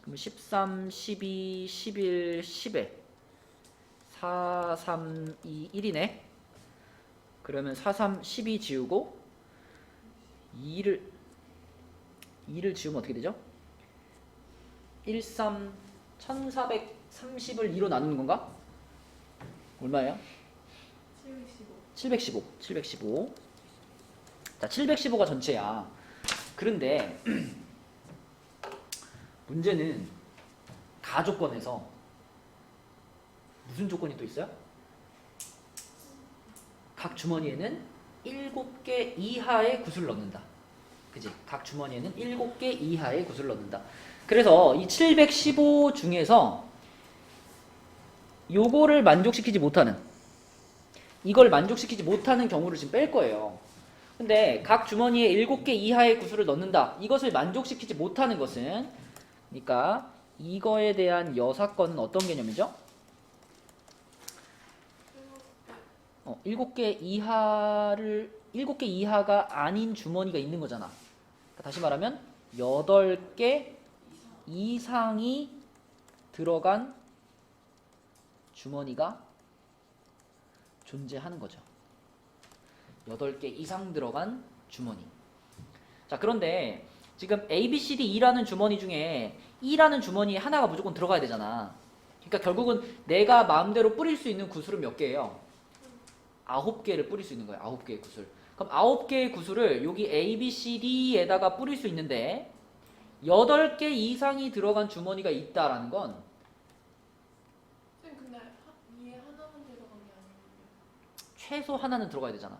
그럼 13, 12, 11, 10에 4, 3, 2, 1이네. 그러면 4, 3, 12 지우고 2를 지우면 어떻게 되죠? 1, 3, 1430을 2로 나누는 건가? 얼마예요? 715. 715. 자, 715가 전체야. 그런데 문제는 가조건에서 무슨 조건이 또 있어요? 각 주머니에는 7개 이하의 구슬을 넣는다. 그지? 각 주머니에는 7개 이하의 구슬을 넣는다. 그래서 이 715 중에서 요거를 만족시키지 못하는, 이걸 만족시키지 못하는 경우를 지금 뺄 거예요. 근데 각 주머니에 7개 이하의 구슬을 넣는다. 이것을 만족시키지 못하는 것은, 그러니까 이거에 대한 여사건은 어떤 개념이죠? 7개 이하가 아닌 주머니가 있는 거잖아. 그러니까 다시 말하면 8개 이상이 들어간 주머니가 존재하는 거죠. 8개 이상 들어간 주머니. 자, 그런데 지금 A, B, C, D, E라는 주머니 중에 E라는 주머니에 하나가 무조건 들어가야 되잖아. 그러니까 결국은 내가 마음대로 뿌릴 수 있는 구슬은 몇 개예요? 9개를 뿌릴 수 있는 거예요. 9개의 구슬. 그럼 9개의 구슬을 여기 A, B, C, D에다가 뿌릴 수 있는데 8개 이상이 들어간 주머니가 있다라는 건 쌤 근데 위에 하나만 들어간 게 아니에요. 최소 하나는 들어가야 되잖아.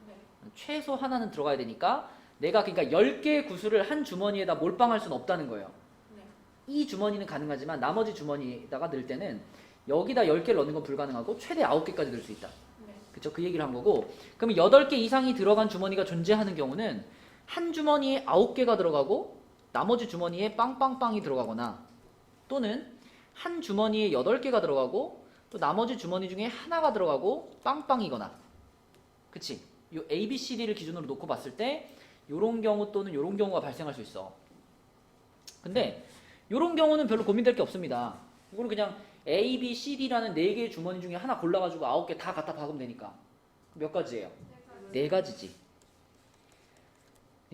네. 최소 하나는 들어가야 되니까 내가 그러니까 10개의 구슬을 한 주머니에다 몰빵할 수는 없다는 거예요. 네. 이 주머니는 가능하지만 나머지 주머니에다가 넣을 때는 여기다 10개를 넣는 건 불가능하고 최대 9개까지 넣을 수 있다. 네. 그쵸? 그 얘기를 한 거고, 그러면 8개 이상이 들어간 주머니가 존재하는 경우는 한 주머니에 9개가 들어가고 나머지 주머니에 빵빵빵이 들어가거나, 또는 한 주머니에 8개가 들어가고 또 나머지 주머니 중에 하나가 들어가고 빵빵이거나. 그치? 요 A, B, C, D를 기준으로 놓고 봤을 때 요런 경우 또는 요런 경우가 발생할 수 있어. 근데 요런 경우는 별로 고민될 게 없습니다. 이거는 그냥 A, B, C, D라는 4개의 주머니 중에 하나 골라가지고 9개 다 갖다 박으면 되니까. 몇 가지예요? 4가지지.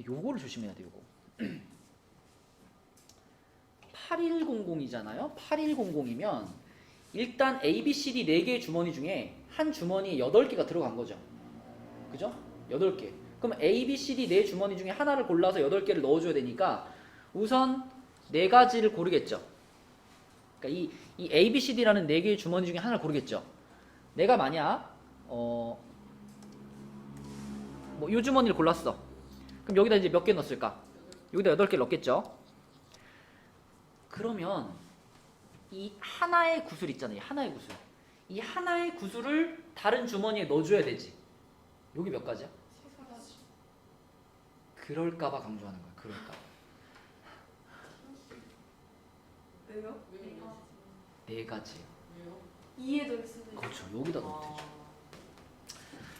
요거를 조심해야 돼, 요거. 8100이잖아요. 8100이면 일단 A, B, C, D 4개의 주머니 중에 한 주머니에 8개가 들어간 거죠. 그죠? 8개. 그럼 A, B, C, D 4 주머니 중에 하나를 골라서 8개를 넣어줘야 되니까 우선 4가지를 고르겠죠. 그러니까 이 A, B, C, D라는 4개의 주머니 중에 하나를 고르겠죠. 내가 만약 뭐 이 주머니를 골랐어. 그럼 여기다 이제 몇 개 넣었을까? 여기다 8개 넣겠죠. 그러면 이 하나의 구슬 있잖아요. 하나의 구슬. 이 하나의 구슬을 다른 주머니에 넣어줘야 되지. 여기 몇 가지야? 3가지. 그럴까봐 강조하는 거야. 그럴까봐. 왜요? 네 가지. 왜요? 이해도 있어요. 그렇죠. 여기다 넣으면 되죠.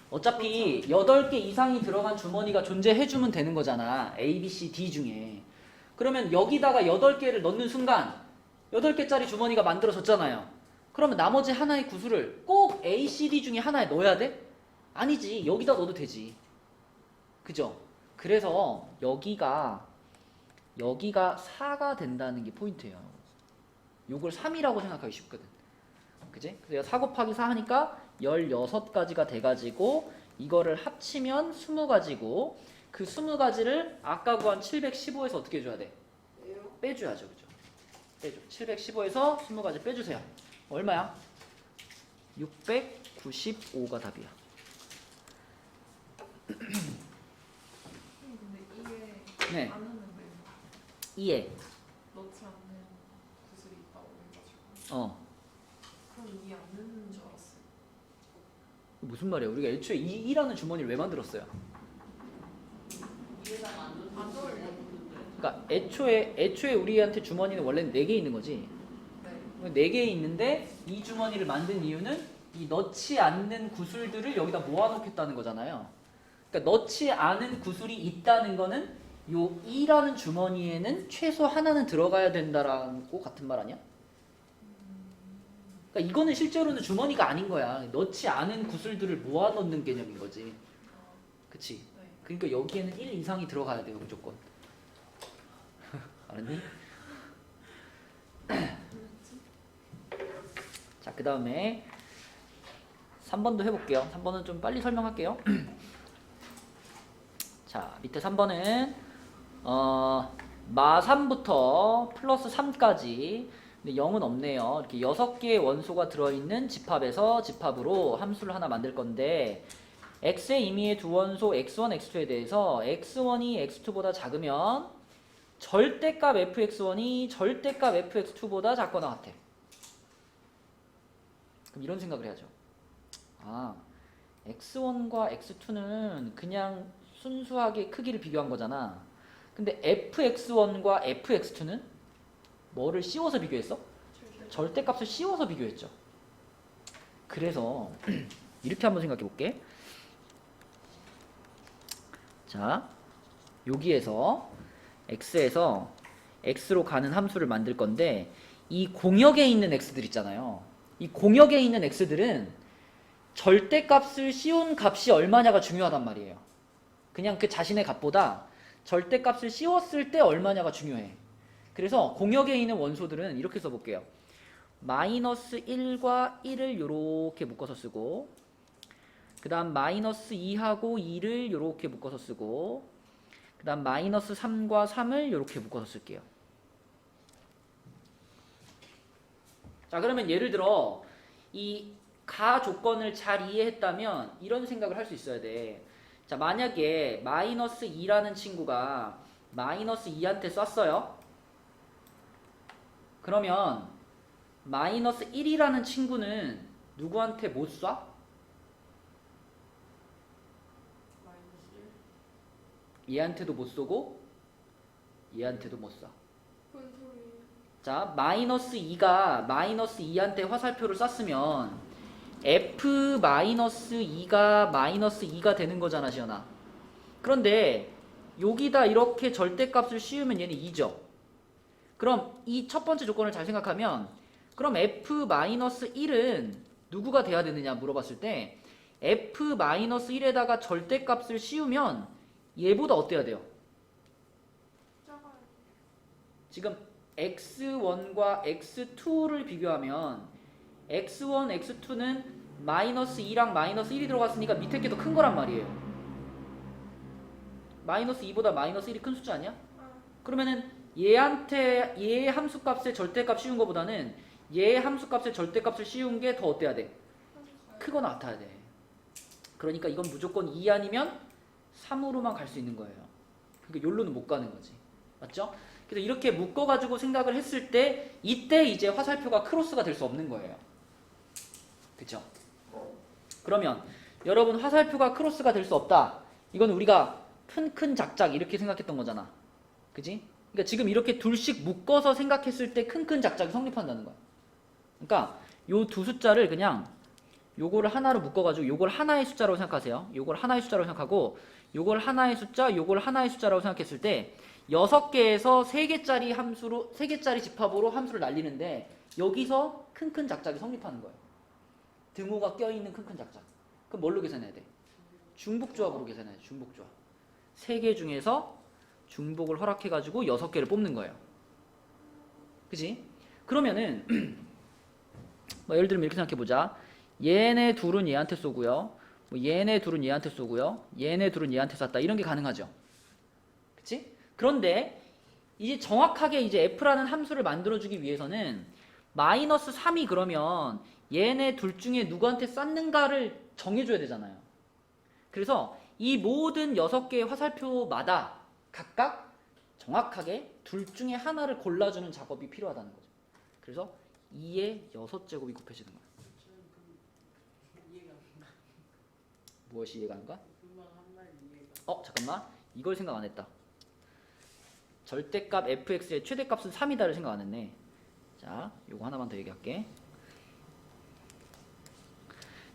어차피 8개 이상이 들어간 주머니가 존재해주면 되는 거잖아. A, B, C, D 중에. 그러면 여기다가 8개를 넣는 순간 8개짜리 주머니가 만들어졌잖아요. 그러면 나머지 하나의 구슬을 꼭 A, C, D 중에 하나에 넣어야 돼? 아니지. 여기다 넣어도 되지. 그죠? 그래서 여기가 4가 된다는 게 포인트예요. 요걸 3이라고 생각하기 쉽거든. 그지? 그래서 4 곱하기 4 하니까 16가지가 돼가지고 이거를 합치면 20가지고 그 20가지를 아까 구한 715에서 어떻게 해줘야 돼? 빼줘야죠. 그죠? 빼줘. 715에서 20가지 빼주세요. 얼마야? 695가 답이야. 근데 이게 네. 안 하는데 이해. 넣지 않는 구슬이 있다고 해가지고 그럼 이해 안 되는 줄 알았어요. 무슨 말이야? 우리가 애초에 2라는 주머니를 왜 만들었어요? 이해랑 안 떠올려. 그러니까 애초에 우리한테 주머니는 원래는 4개 있는 거지. 네. 4개 있는데 이 주머니를 만든 이유는 이 넣지 않는 구슬들을 여기다 모아놓겠다는 거잖아요. 그러니까 넣지 않은 구슬이 있다는 거는 요 2라는 주머니에는 최소 하나는 들어가야 된다라고 같은 말 아니야? 그러니까 이거는 실제로는 주머니가 아닌 거야. 넣지 않은 구슬들을 모아놓는 개념인 거지. 그치? 네. 그러니까 여기에는 1 이상이 들어가야 돼요, 무조건. 알았니? 자, 그 다음에 3번도 해볼게요. 3번은 좀 빨리 설명할게요. 자, 밑에 3번은 마3부터 플러스 3까지 근데 0은 없네요. 이렇게 6개의 원소가 들어있는 집합에서 집합으로 함수를 하나 만들 건데 x의 임의의 두 원소 x1, x2에 대해서 x1이 x2보다 작으면 절대값 fx1이 절대값 fx2보다 작거나 같아. 그럼 이런 생각을 해야죠. 아, x1과 x2는 그냥 순수하게 크기를 비교한 거잖아. 근데 fx1과 fx2는 뭐를 씌워서 비교했어? 절대값을 씌워서 비교했죠. 그래서 이렇게 한번 생각해 볼게. 자, 여기에서 x에서 x로 가는 함수를 만들 건데 이 공역에 있는 x들 있잖아요. 이 공역에 있는 x들은 절대값을 씌운 값이 얼마냐가 중요하단 말이에요. 그냥 그 자신의 값보다 절대값을 씌웠을 때 얼마냐가 중요해. 그래서 공역에 있는 원소들은 이렇게 써볼게요. 마이너스 1과 1을 이렇게 묶어서 쓰고 그 다음 마이너스 2하고 2를 이렇게 묶어서 쓰고 그 다음 마이너스 3과 3을 이렇게 묶어서 쓸게요. 자, 그러면 예를 들어 이 가 조건을 잘 이해했다면 이런 생각을 할 수 있어야 돼. 자, 만약에 마이너스 2라는 친구가 마이너스 2한테 쐈어요. 그러면 마이너스 1이라는 친구는 누구한테 못 쏴? 마이너스 1. 얘한테도 못 쏘고 얘한테도 못 쏴. 뭔 소리예요? 자, 마이너스 2가 마이너스 2한테 화살표를 쐈으면 f 마이너스 2가 마이너스 2가 되는 거잖아, 시연아. 그런데 여기다 이렇게 절대값을 씌우면 얘는 2죠. 그럼 이 첫 번째 조건을 잘 생각하면 그럼 f 마이너스 1은 누구가 돼야 되느냐 물어봤을 때 f 마이너스 1에다가 절대값을 씌우면 얘보다 어때야 돼요? 작아요. 지금 x1과 x2를 비교하면 x1, x2는 마이너스 2랑 마이너스 1이 들어갔으니까 밑에 게 더 큰 거란 말이에요. 마이너스 2보다 마이너스 1이 큰 숫자 아니야? 그러면은 얘한테 얘 함수값의 절대값 씌운 거보다는 얘 함수값의 절대값을 씌운 게 더 어때야 돼? 크거나 같아야 돼. 그러니까 이건 무조건 2 아니면 3으로만 갈 수 있는 거예요. 그러니까 여기로는 못 가는 거지. 맞죠? 그래서 이렇게 묶어가지고 생각을 했을 때 이때 이제 화살표가 크로스가 될 수 없는 거예요. 그쵸? 그러면 여러분 화살표가 크로스가 될 수 없다. 이건 우리가 큰 작작 이렇게 생각했던 거잖아. 그지? 그러니까 지금 이렇게 둘씩 묶어서 생각했을 때 큰 작작이 성립한다는 거야. 그러니까 요 두 숫자를 그냥 요거를 하나로 묶어가지고 요걸 하나의 숫자라고 생각하세요. 요걸 하나의 숫자라고 생각하고 요걸 하나의 숫자, 요걸 하나의 숫자라고 생각했을 때 6개에서 3개짜리 함수로 3개짜리 집합으로 함수를 날리는데 여기서 큰 작작이 성립하는 거예요. 등호가 껴있는 큰 작작. 그럼 뭘로 계산해야 돼? 중복조합으로 계산해야 돼. 중복조합. 3개 중에서 중복을 허락해가지고 6개를 뽑는 거예요. 그치? 그러면은 뭐 예를 들면 이렇게 생각해보자. 얘네 둘은 얘한테 쏘고요. 뭐 얘네 둘은 얘한테 쏘고요. 얘네 둘은 얘한테 쐈다. 이런 게 가능하죠. 그치? 그런데 이제 정확하게 이제 f라는 함수를 만들어주기 위해서는 마이너스 3이 그러면 얘네 둘 중에 누구한테 쐈는가를 정해줘야 되잖아요. 그래서 이 모든 6개의 화살표마다 각각 정확하게 둘 중에 하나를 골라주는 작업이 필요하다는 거죠. 그래서 2의 6제곱이 곱해지는 거예요. 이해가 안 가. 무엇이 이해가 안 가? 금방 한 말 이해가. 잠깐만. 이걸 생각 안 했다. 절대값 fx의 최대값은 3이다를 생각 안 했네. 자, 요거 하나만 더 얘기할게.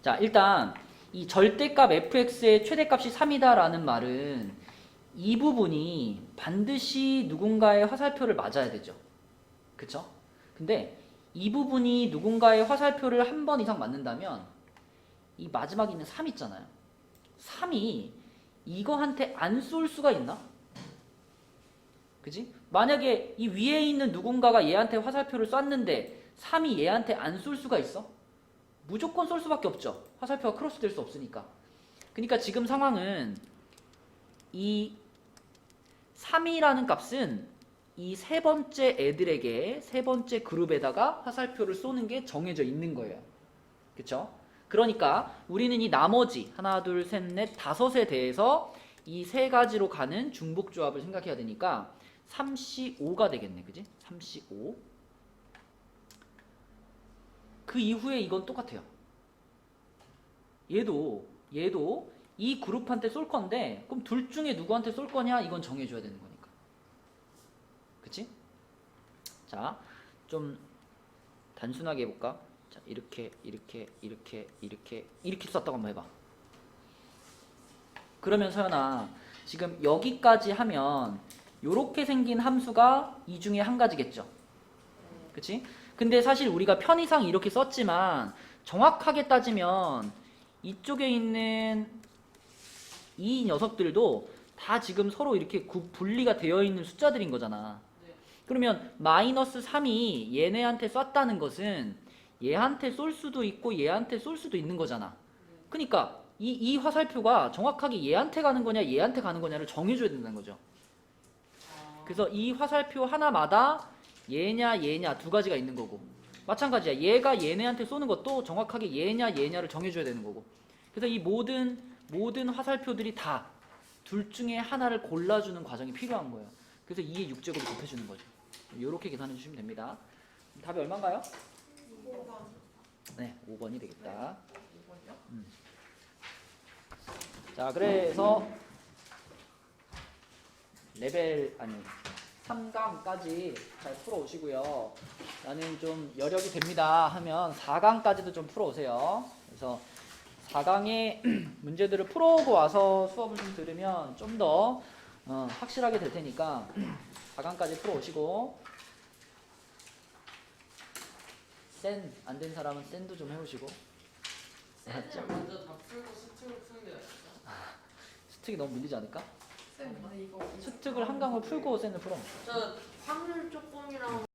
자, 일단 이 절대값 fx의 최대값이 3이다라는 말은 이 부분이 반드시 누군가의 화살표를 맞아야 되죠. 그쵸? 근데 이 부분이 누군가의 화살표를 한 번 이상 맞는다면 이 마지막에 있는 3 있잖아요. 3이 이거한테 안 쏠 수가 있나? 그지? 만약에 이 위에 있는 누군가가 얘한테 화살표를 쐈는데 3이 얘한테 안 쏠 수가 있어? 무조건 쏠 수밖에 없죠. 화살표가 크로스 될 수 없으니까. 그러니까 지금 상황은 이 3이라는 값은 이 세 번째 애들에게 세 번째 그룹에다가 화살표를 쏘는 게 정해져 있는 거예요. 그쵸? 그러니까 우리는 이 나머지 하나, 둘, 셋, 넷, 다섯에 대해서 이 세 가지로 가는 중복 조합을 생각해야 되니까 3C5가 되겠네. 그지? 3C5. 그 이후에 이건 똑같아요. 얘도 이 그룹한테 쏠 건데 그럼 둘 중에 누구한테 쏠 거냐 이건 정해줘야 되는 거니까. 그치? 자, 좀 단순하게 해볼까? 자, 이렇게 썼다고 한번 해봐. 그러면 서연아, 지금 여기까지 하면 요렇게 생긴 함수가 이 중에 한 가지겠죠? 그치? 근데 사실 우리가 편의상 이렇게 썼지만 정확하게 따지면 이쪽에 있는 이 녀석들도 다 지금 서로 이렇게 분리가 되어 있는 숫자들인 거잖아. 네. 그러면 마이너스 3이 얘네한테 쐈다는 것은 얘한테 쏠 수도 있고 얘한테 쏠 수도 있는 거잖아. 그러니까 이 화살표가 정확하게 얘한테 가는 거냐 얘한테 가는 거냐를 정해줘야 된다는 거죠. 그래서 이 화살표 하나마다 얘냐 두 가지가 있는 거고, 마찬가지야. 얘가 얘네한테 쏘는 것도 정확하게 얘냐를 정해줘야 되는 거고. 그래서 이 모든 화살표들이 다 둘 중에 하나를 골라주는 과정이 필요한 거예요. 그래서 2의 6제곱을 곱해주는 거죠. 이렇게 계산해 주시면 됩니다. 답이 얼마인가요? 5번. 네, 5번이 되겠다. 5번이요? 자, 그래서 레벨 3강까지 잘 풀어오시고요. 나는 좀 여력이 됩니다 하면 4강까지도 좀 풀어오세요. 그래서 4강의 문제들을 풀어오고 와서 수업을 좀 들으면 좀 더 확실하게 될 테니까 4강까지 풀어오시고, 센 안 된 사람은 센도 좀 해오시고. 쌤을 먼저 다 풀고 수특을 푸는 게 낫겠다. 수특이 너무 밀리지 않을까? 쌤, 근데 이거 수특을 한 강을 풀고 센을 풀어. 저 확률 조금이랑